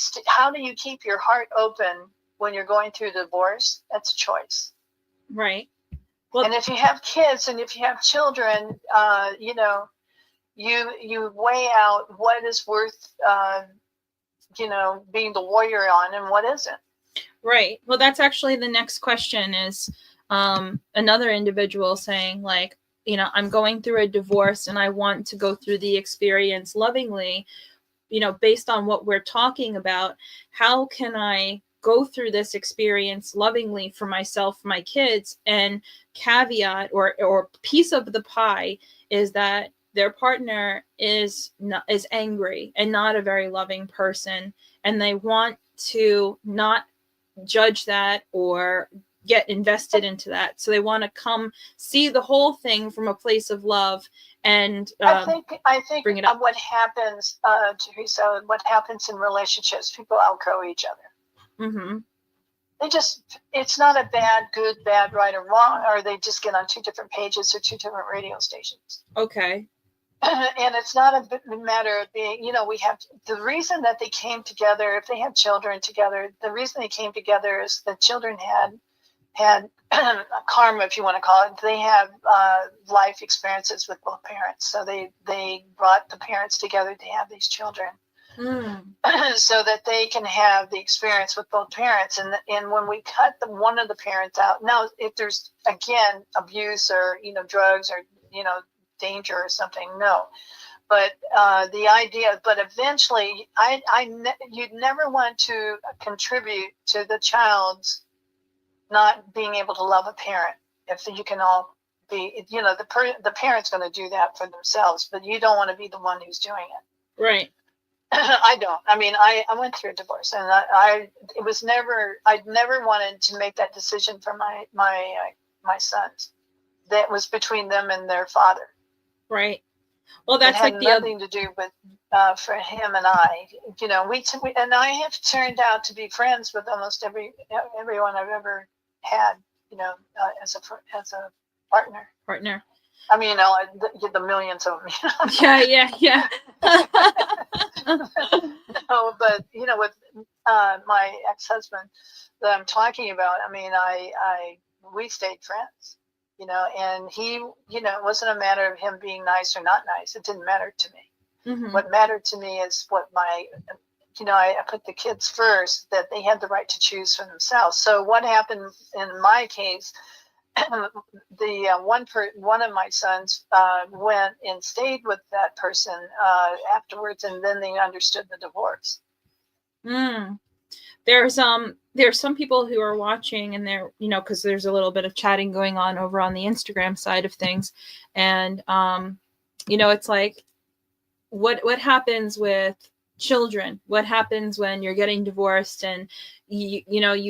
keep your heart open when you're going through divorce? That's a choice. right. Well, And if you have kids and if you have children, you weigh out what is worth, being the warrior on and what isn't. right. Well, that's actually the next question is another individual saying, like, I'm going through a divorce and I want to go through the experience lovingly, based on what we're talking about. How can I go through this experience lovingly for myself, for my kids? And caveat or piece of the pie is that their partner is angry and not a very loving person, and they want to not judge that or get invested into that. So they want to come see the whole thing from a place of love and I think bring it up. What happens, Teresa, what happens in relationships, people outgrow each other. Mm-hmm. It's not a good, bad, right or wrong, or they just get on two different pages or two different radio stations. Okay. And it's not a matter of being, we have the reason that they came together, if they had children together, the reason they came together is the children had karma, if you want to call it. They have life experiences with both parents. So they brought the parents together to have these children. So that they can have the experience with both parents. And when we cut one of the parents out, now if there's again abuse or drugs or danger or something, no. But the idea, but eventually, you'd never want to contribute to the child's not being able to love a parent. If you can all be, the parent's going to do that for themselves, but you don't want to be the one who's doing it. Right. I don't. I mean, I went through a divorce, and I never wanted to make that decision for my sons. That was between them and their father. Right. Well, that's it had like nothing to do with for him and I. We and I have turned out to be friends with almost everyone I've ever had. As a partner. Partner. I mean, the millions of them. Yeah. No, but with my ex-husband that I'm talking about, I mean, we stayed friends, and he, it wasn't a matter of him being nice or not nice. It didn't matter to me. Mm-hmm. What mattered to me is what I put the kids first, that they had the right to choose for themselves. So what happened in my case, one of my sons went and stayed with that person afterwards, and then they understood the divorce. There's some people who are watching, and they're because there's a little bit of chatting going on over on the Instagram side of things, and it's like what happens with children? What happens when you're getting divorced and you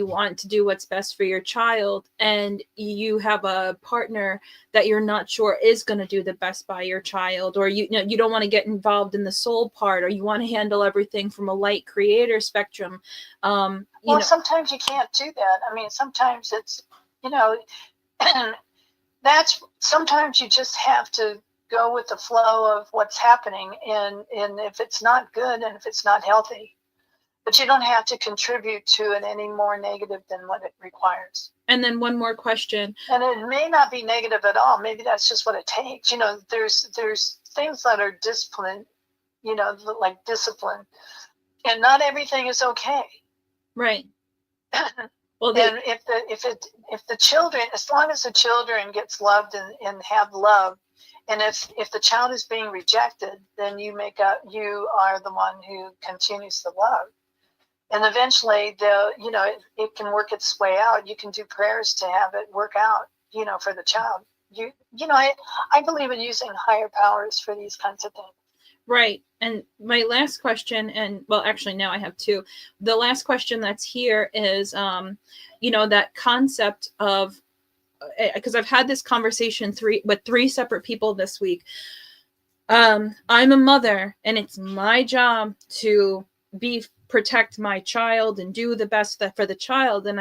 want to do what's best for your child, and you have a partner that you're not sure is going to do the best by your child, or you don't want to get involved in the soul part, or you want to handle everything from a light creator spectrum. Sometimes you can't do that. I mean, sometimes it's that's sometimes you just have to go with the flow of what's happening, and if it's not good and if it's not healthy, but you don't have to contribute to it any more negative than what it requires. And then one more question. And it may not be negative at all. Maybe that's just what it takes. There's things that are discipline, like discipline, and not everything is okay. Right. Well, and if the children, as long as the children gets loved and have love, and if the child is being rejected, then you are the one who continues the love. And eventually it can work its way out. You can do prayers to have it work out, for the child. I believe in using higher powers for these kinds of things. Right. And my last question, and well, actually now I have two. The last question that's here is, that concept of, because I've had this conversation with three separate people this week. I'm a mother, and it's my job to protect my child and do the best for the child. And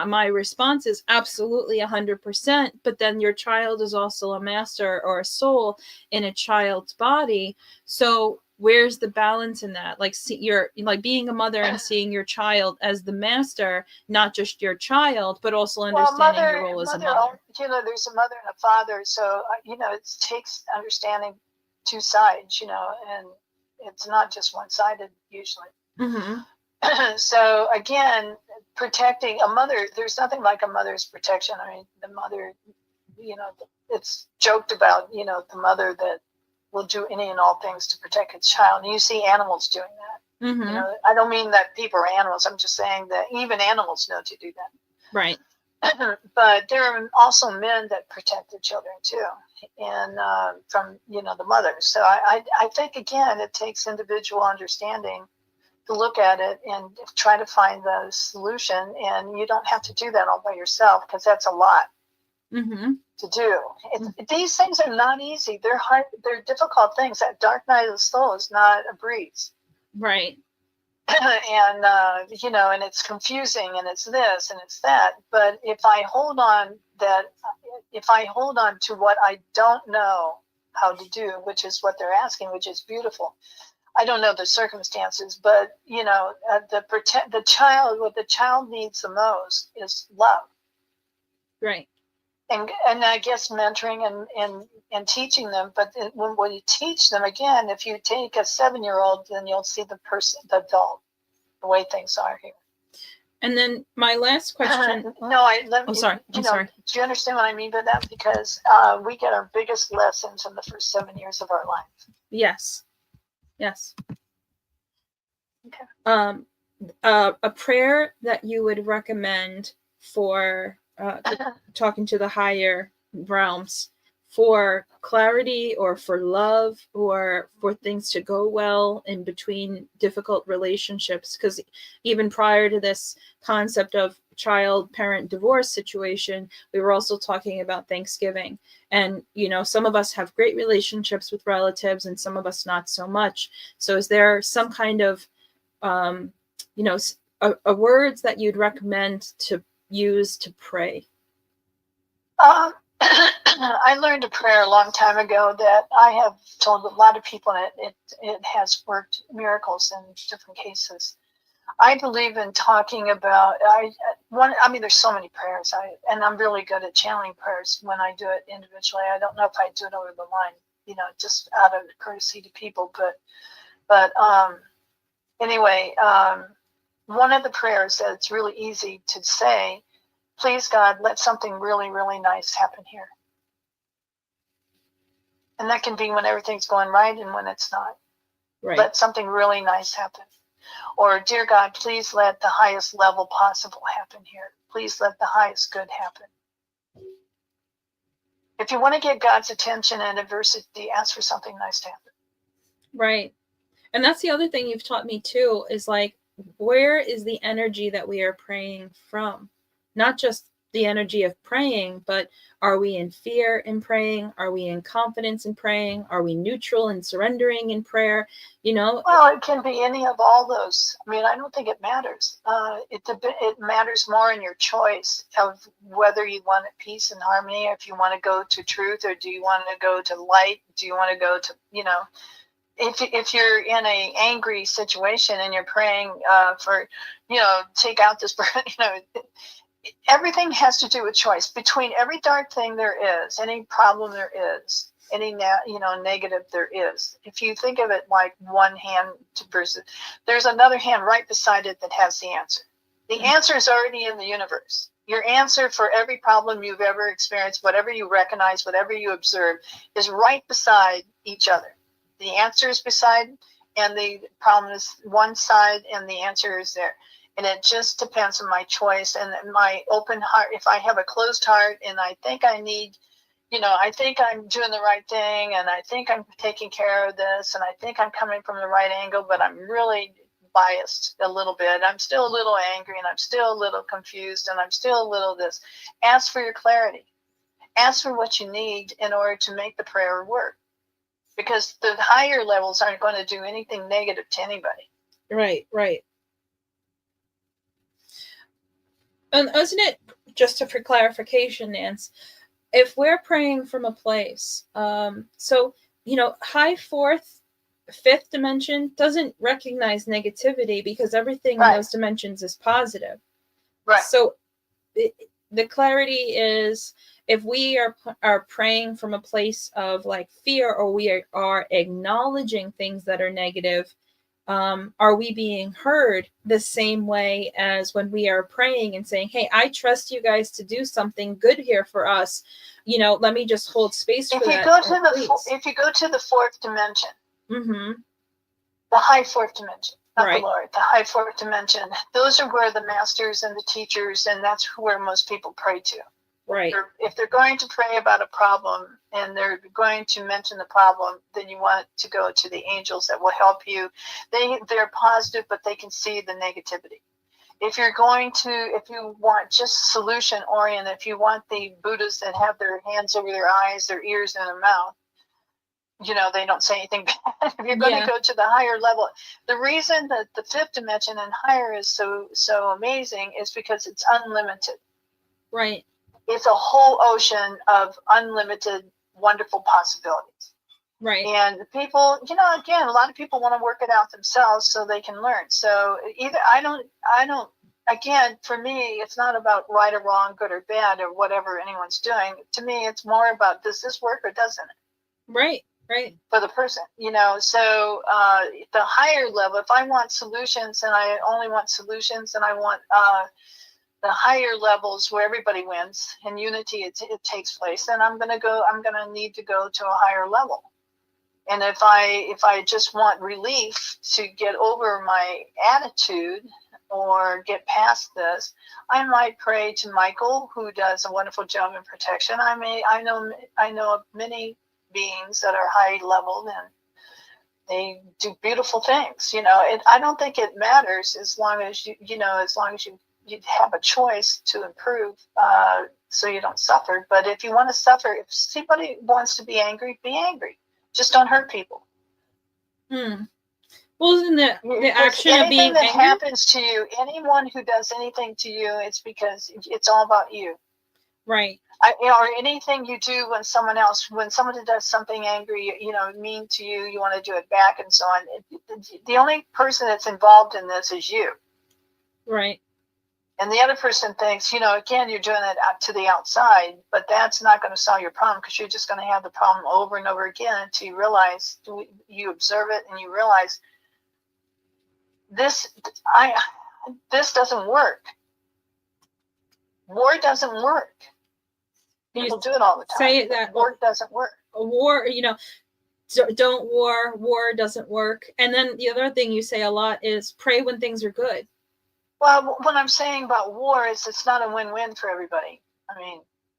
my response is absolutely 100%. But then your child is also a master or a soul in a child's body. So where's the balance in that? Like, you're like being a mother and seeing your child as the master, not just your child, but also understanding your role as a mother. There's a mother and a father. So, it takes understanding two sides, and it's not just one-sided usually. Mm-hmm. So again, protecting a mother, there's nothing like a mother's protection. I mean, the mother, it's joked about, the mother that will do any and all things to protect its child. And you see animals doing that. Mm-hmm. I don't mean that people are animals. I'm just saying that even animals know to do that. Right. But there are also men that protect their children too, and from the mothers. So I think again it takes individual understanding to look at it and try to find the solution. And you don't have to do that all by yourself, because that's a lot mm-hmm. to do. These things are not easy. They're hard. They're difficult things. That dark night of the soul is not a breeze. Right. And and it's confusing, and it's this and it's that. But if I hold on to what I don't know how to do, which is what they're asking, which is beautiful. I don't know the circumstances, but the child, what the child needs the most is love. Right. And I guess mentoring and teaching them. But when you teach them, again, if you take a 7-year-old, then you'll see the adult, the way things are here. And then my last question. Sorry. Sorry. Do you understand what I mean by that? Because we get our biggest lessons in the first 7 years of our life. Yes. Okay. A prayer that you would recommend for talking to the higher realms, for clarity or for love or for things to go well in between difficult relationships. Because even prior to this concept of child parent divorce situation, we were also talking about Thanksgiving. And some of us have great relationships with relatives and some of us not so much. So is there some kind of a words that you'd recommend to use to pray? I learned a prayer a long time ago that I have told a lot of people, and it has worked miracles in different cases. I believe in talking about there's so many prayers, and I'm really good at channeling prayers when I do it individually. I don't know if I do it over the line, just out of courtesy to people, but anyway, one of the prayers that's really easy to say, please God, let something really, really nice happen here. And that can be when everything's going right and when it's not. Right. Let something really nice happen. Or, dear God, please let the highest level possible happen here. Please let the highest good happen. If you want to get God's attention in adversity, ask for something nice to happen. Right. And that's the other thing you've taught me too, is like, where is the energy that we are praying from? Not just the energy of praying, but are we in fear in praying? Are we in confidence in praying? Are we neutral and surrendering in prayer? Well, it can be any of all those. I mean, I don't think it matters. It matters more in your choice of whether you want peace and harmony, or if you want to go to truth, or do you want to go to light? Do you want to go to, if you're in an angry situation and you're praying for, take out this, everything has to do with choice. Between every dark thing there is, any problem there is, any negative there is. If you think of it like one hand versus, there's another hand right beside it that has the answer. The answer is already in the universe. Your answer for every problem you've ever experienced, whatever you recognize, whatever you observe, is right beside each other. The answer is beside, and the problem is one side, and the answer is there. And it just depends on my choice and my open heart. If I have a closed heart and I think I need, I think I'm doing the right thing, and I think I'm taking care of this, and I think I'm coming from the right angle, but I'm really biased a little bit. I'm still a little angry, and I'm still a little confused, and I'm still a little this. Ask for your clarity. Ask for what you need in order to make the prayer work. Because the higher levels aren't going to do anything negative to anybody. Right, right. And isn't it, just for clarification, Nance, if we're praying from a place, so, high fourth, fifth dimension doesn't recognize negativity because everything in those dimensions is positive. Right. So the clarity is, if we are praying from a place of like fear, or we are acknowledging things that are negative, are we being heard the same way as when we are praying and saying, hey, I trust you guys to do something good here for us. Let me just hold space for that. If you go to the fourth dimension, mm-hmm. the high fourth dimension, not right. the lower, the high fourth dimension, those are where the masters and the teachers, and that's where most people pray to. Right. If they're going to pray about a problem and they're going to mention the problem, then you want to go to the angels that will help you. They're positive, but they can see the negativity. If you want just solution oriented, if you want the Buddhas that have their hands over their eyes, their ears, and their mouth, they don't say anything bad. If you're going to go to the higher level, the reason that the fifth dimension and higher is so amazing is because it's unlimited. Right. It's a whole ocean of unlimited, wonderful possibilities. Right. And people, again, a lot of people want to work it out themselves so they can learn. So again, for me, it's not about right or wrong, good or bad, or whatever anyone's doing. To me, it's more about, does this work or doesn't it? Right. Right. For the person, so the higher level, if I want solutions and I only want solutions, and I want the higher levels where everybody wins and unity it takes place, then I'm going to need to go to a higher level. And if I just want relief to get over my attitude or get past this, I might pray to Michael, who does a wonderful job in protection. I know of many beings that are high level, and they do beautiful things. I don't think it matters as long as you have a choice to improve, so you don't suffer. But if you want to suffer, if somebody wants to be angry, be angry. Just don't hurt people. Well, isn't the action of being angry? Anything that happens to you, anyone who does anything to you, it's because it's all about you. Right. Or anything you do when somebody does something angry, mean to you, you want to do it back and so on. The only person that's involved in this is you. Right. And the other person thinks, again, you're doing it out to the outside, but that's not going to solve your problem, because you're just going to have the problem over and over again until you realize, you observe it and you realize this doesn't work. War doesn't work. People do it all the time. Say that war doesn't work. A war, don't war doesn't work. And then the other thing you say a lot is pray when things are good. Well, what I'm saying about war is it's not a win-win for everybody.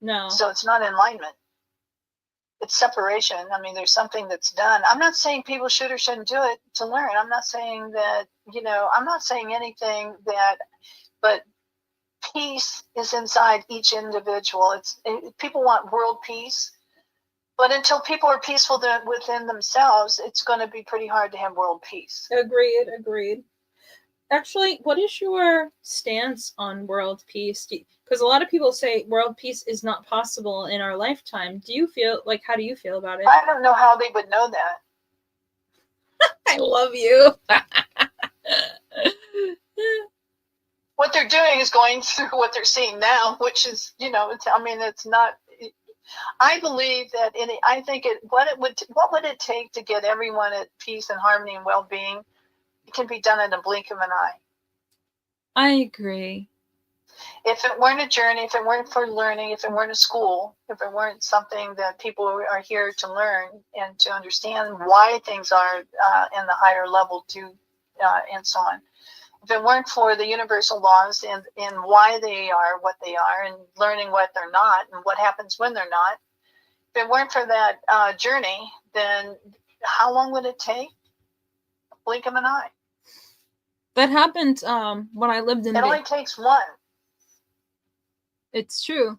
No. So it's not enlightenment. It's separation. There's something that's done. I'm not saying people should or shouldn't do it to learn. I'm not saying that, I'm not saying anything but peace is inside each individual. People want world peace, but until people are peaceful within themselves, it's going to be pretty hard to have world peace. Agreed. Actually, what is your stance on world peace? Because a lot of people say world peace is not possible in our lifetime. How do you feel about it? I don't know how they would know that. I love you. What they're doing is going through what they're seeing now, which is, it's not. I believe that what would it take to get everyone at peace and harmony and well-being? It can be done in a blink of an eye. I agree. If it weren't a journey, if it weren't for learning, if it weren't a school, if it weren't something that people are here to learn and to understand why things are in the higher level and so on. If it weren't for the universal laws and why they are what they are, and learning what they're not and what happens when they're not, if it weren't for that journey, then how long would it take? Blink of an eye. That happened when I lived in It only takes one. It's true.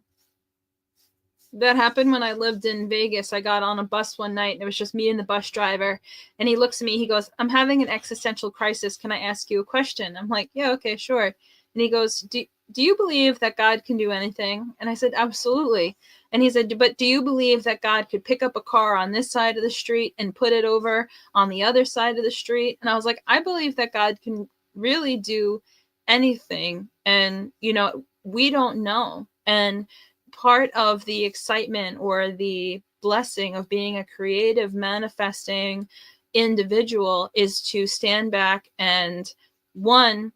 That happened when I lived in Vegas. I got on a bus one night and it was just me and the bus driver. And he looks at me, he goes, "I'm having an existential crisis. Can I ask you a question?" I'm like, "Yeah, okay, sure." And he goes, do you believe that God can do anything?" And I said, "Absolutely." And he said, "But do you believe that God could pick up a car on this side of the street and put it over on the other side of the street?" And I was like, "I believe that God can really do anything. And, we don't know." And part of the excitement or the blessing of being a creative, manifesting individual is to stand back and, one,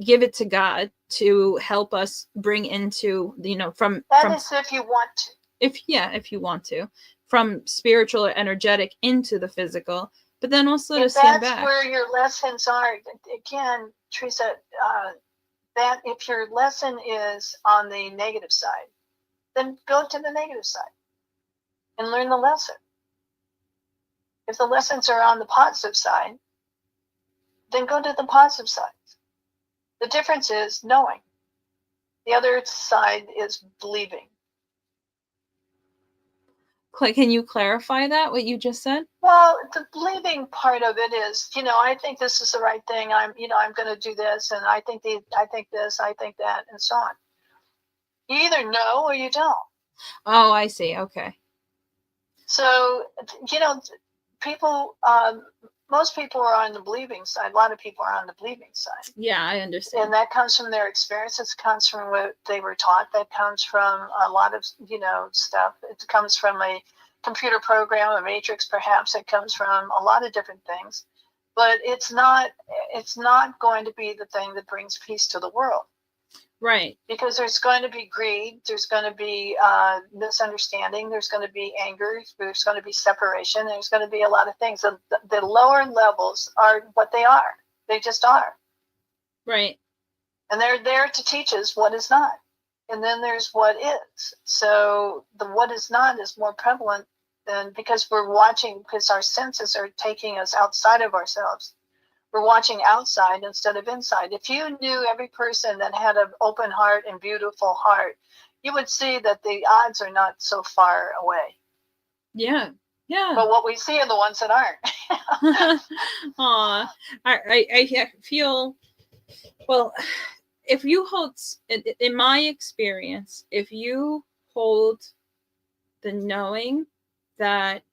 give it to God to help us bring into, from is if you want to. If you want to, from spiritual or energetic into the physical, but then also to If stand that's back. where your lessons are, again, Teresa, that if your lesson is on the negative side, then go to the negative side and learn the lesson. If the lessons are on the positive side, then go to the positive side. The difference is knowing. The other side is believing. Can you clarify that, what you just said? Well, the believing part of it is, I think this is the right thing. I'm going to do this, and I think this, I think that, and so on. You either know or you don't. Oh, I see. Okay. So, people, most people are on the believing side. A lot of people are on the believing side. Yeah, I understand. And that comes from their experiences, comes from what they were taught, that comes from a lot of, stuff. It comes from a computer program, a matrix perhaps. It comes from a lot of different things. But it's not going to be the thing that brings peace to the world. Right. Because there's going to be greed, there's going to be misunderstanding, there's going to be anger, there's going to be separation, there's going to be a lot of things. The lower levels are what they are. They just are. Right. And they're there to teach us what is not. And then there's what is. So the what is not is more prevalent than, because we're watching, because our senses are taking us outside of ourselves. We're watching outside instead of inside. If you knew every person that had an open heart and beautiful heart, you would see that the odds are not so far away. Yeah. Yeah. But what we see are the ones that aren't. Aw. I feel, well, if you hold, in my experience, if you hold the knowing that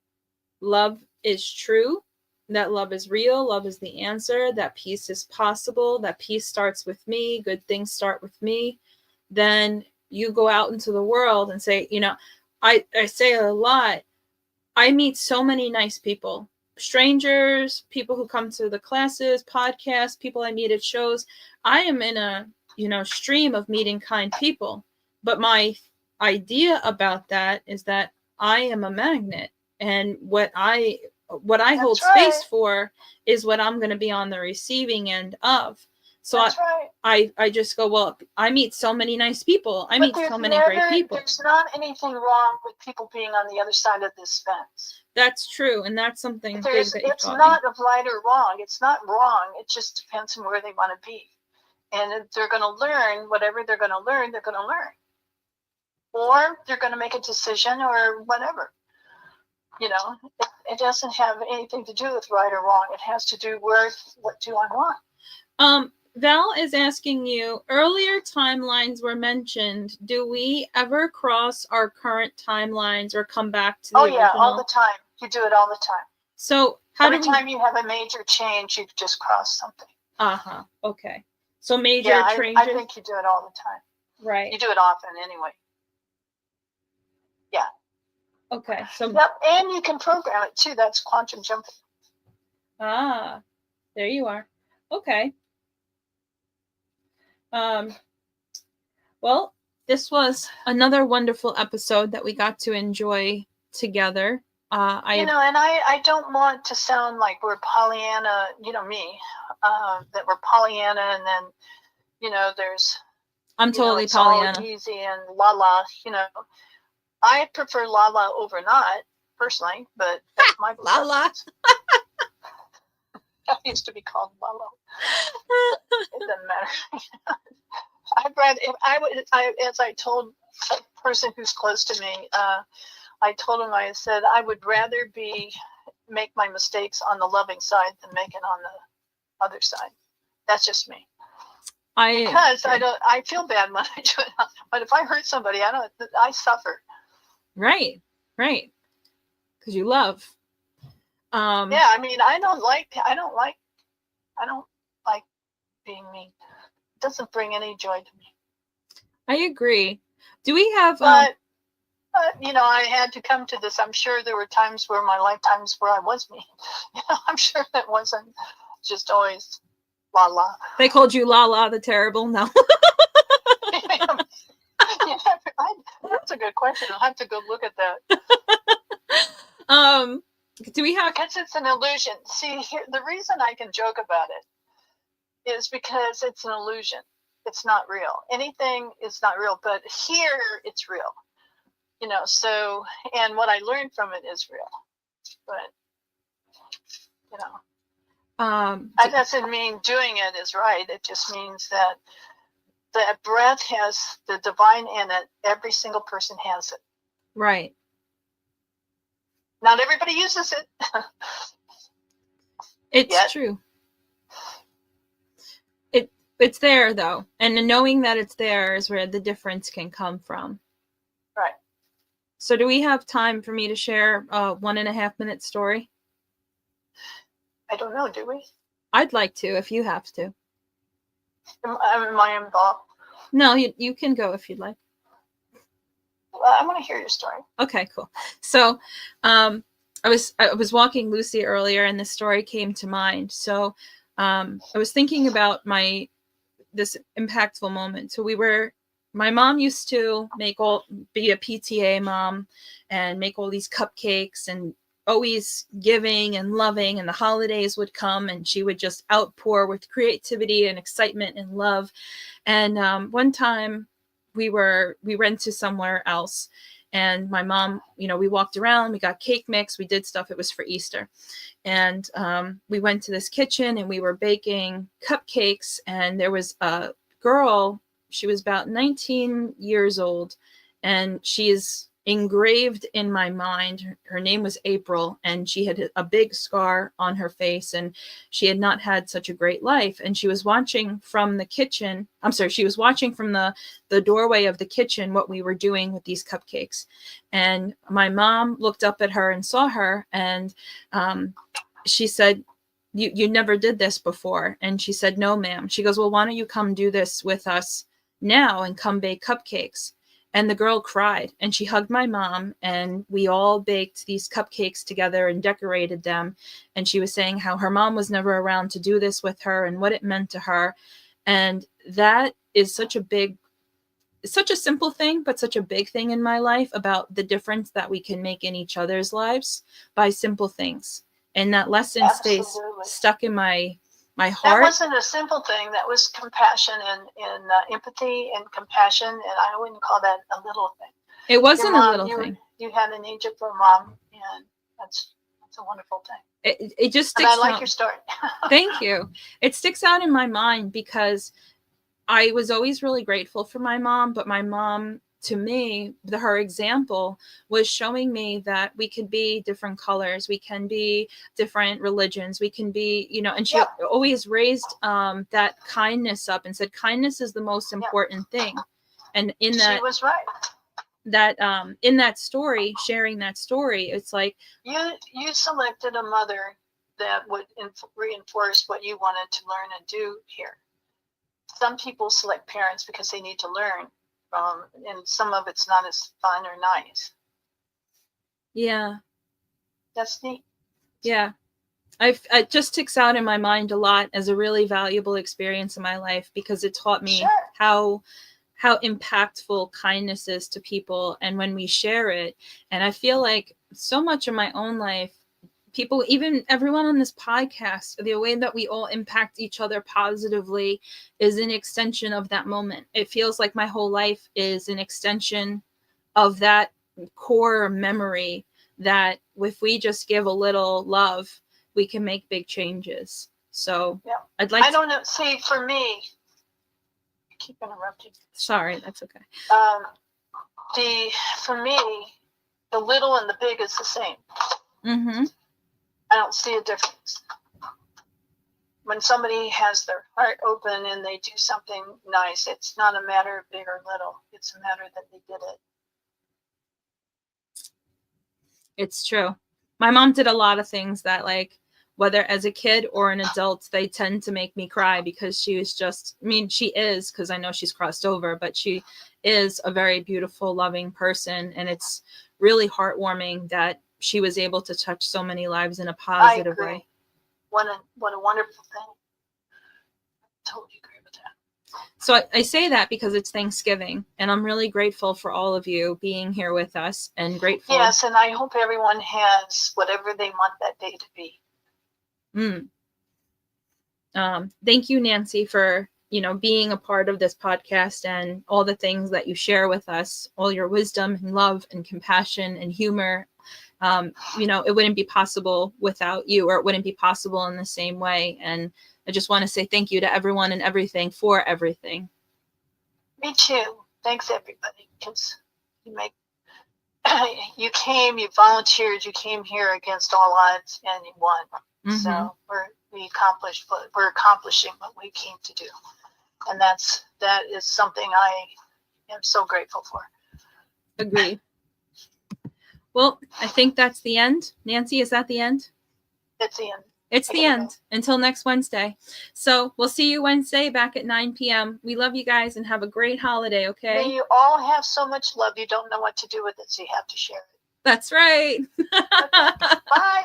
love is true, that love is real, love is the answer, that peace is possible, that peace starts with me, good things start with me, then you go out into the world and say, I say a lot, I meet so many nice people, strangers, people who come to the classes, podcasts, people I meet at shows. I am in a, stream of meeting kind people. But my idea about that is that I am a magnet, and what I hold space for is what I'm going to be on the receiving end of. So I just go, well, I meet so many nice people. I meet so many great people. There's not anything wrong with people being on the other side of this fence. That's true, and that's something big that you it's not of right or wrong. It's not wrong. It just depends on where they want to be. And if they're going to learn whatever they're going to learn, they're going to learn. Or they're going to make a decision or whatever. It doesn't have anything to do with right or wrong. It has to do with, what do I want? Val is asking you, earlier timelines were mentioned. Do we ever cross our current timelines or come back to the original? Yeah, all the time. You do it all the time. So every time you have a major change, you've just crossed something. Okay. So major changes. I think you do it all the time. Right. You do it often anyway. Yeah. Okay. So. Yep, and you can program it too. That's quantum jumping. There you are. Okay. Well, this was another wonderful episode that we got to enjoy together. And I don't want to sound like we're Pollyanna, me, that we're Pollyanna, and then, there's, I'm totally it's Pollyanna. all easy and la la, I prefer la la over not, personally, but that's my La la. preference. I used to be called la la. It doesn't matter. I'd rather, if I would, as I told a person who's close to me, I told him, I said, I would rather make my mistakes on the loving side than make it on the other side. That's just me. Because I feel bad when I do it, but if I hurt somebody, I suffer. Right. Because you love. Yeah, I mean, I don't like being mean. It doesn't bring any joy to me. I agree. Do we have? But I had to come to this. I'm sure there were times where my lifetimes where I was mean. I'm sure that wasn't just always la la. They called you la la the terrible? No. That's a good question. I'll have to go look at that. Do we have? Because it's an illusion. See, the reason I can joke about it is because it's an illusion. It's not real. Anything is not real, but here it's real. So, and what I learned from it is real. But, that doesn't mean doing it is right. It just means that the breath has the divine in it. Every single person has it. Right. Not everybody uses it. It's true. It's there, though. And knowing that it's there is where the difference can come from. Right. So do we have time for me to share a 1.5 minute story? I don't know, do we? I'd like to, if you have to. Am I involved? No, you can go if you'd like. Well, I want to hear your story. Okay, cool. So I was walking Lucy earlier and this story came to mind. So I was thinking about this impactful moment. So my mom used to be a PTA mom and make all these cupcakes and always giving and loving, and the holidays would come and she would just outpour with creativity and excitement and love. And one time we went to somewhere else and my mom, we walked around, we got cake mix, we did stuff. It was for Easter. And we went to this kitchen and we were baking cupcakes, and there was a girl. She was about 19 years old, and she is engraved in my mind. Her name was April, and she had a big scar on her face, and she had not had such a great life. And she was watching from the kitchen. She was watching from the doorway of the kitchen what we were doing with these cupcakes. And my mom looked up at her and saw her, and she said, you never did this before. And she said, no, ma'am. She goes, well, why don't you come do this with us now and come bake cupcakes? And the girl cried and she hugged my mom, and we all baked these cupcakes together and decorated them. And she was saying how her mom was never around to do this with her and what it meant to her. And that is such a simple thing, but such a big thing in my life about the difference that we can make in each other's lives by simple things. And that lesson stays stuck in my heart. That wasn't a simple thing. That was compassion and empathy and compassion. And I wouldn't call that a little thing. It wasn't a little thing. You had an Egyptian mom, and that's a wonderful thing. It just sticks out. I like your story. Thank you. It sticks out in my mind because I was always really grateful for my mom, but my mom, to me, her example was showing me that we could be different colors, we can be different religions, we can be, and she always raised that kindness up and said kindness is the most important thing. And she was right. That in that story, sharing that story, it's like you selected a mother that would reinforce what you wanted to learn and do here. Some people select parents because they need to learn. And some of it's not as fun or nice. Yeah. That's neat. Yeah. It just sticks out in my mind a lot as a really valuable experience in my life because it taught me how impactful kindness is to people and when we share it. And I feel like so much of my own life, people, even everyone on this podcast, the way that we all impact each other positively is an extension of that moment. It feels like my whole life is an extension of that core memory that if we just give a little love, we can make big changes. So yeah. I'd like I don't know. See, for me, I keep interrupting. Sorry, that's okay. For me, the little and the big is the same. Mm-hmm. I don't see a difference. When somebody has their heart open and they do something nice, it's not a matter of big or little. It's a matter that they did it. It's true. My mom did a lot of things that, like, whether as a kid or an adult, they tend to make me cry because she was just, I mean, she is, because I know she's crossed over, but she is a very beautiful, loving person. And it's really heartwarming that she was able to touch so many lives in a positive way. What a wonderful thing. Totally agree with that. So I say that because it's Thanksgiving, and I'm really grateful for all of you being here with us, and grateful. Yes, and I hope everyone has whatever they want that day to be. Thank you, Nancy, for being a part of this podcast and all the things that you share with us, all your wisdom and love and compassion and humor. It wouldn't be possible without you, or it wouldn't be possible in the same way. And I just want to say thank you to everyone and everything for everything. Me too. Thanks, everybody, because you came, you volunteered, you came here against all odds, and you won. Mm-hmm. So we're accomplishing what we came to do, and that is something I am so grateful for. Agreed. Well, I think that's the end. Nancy, is that the end? It's the end. It's the end. Until next Wednesday. So we'll see you Wednesday back at 9 p.m. We love you guys and have a great holiday, okay? May you all have so much love you don't know what to do with it, so you have to share it. That's right. Okay. Bye.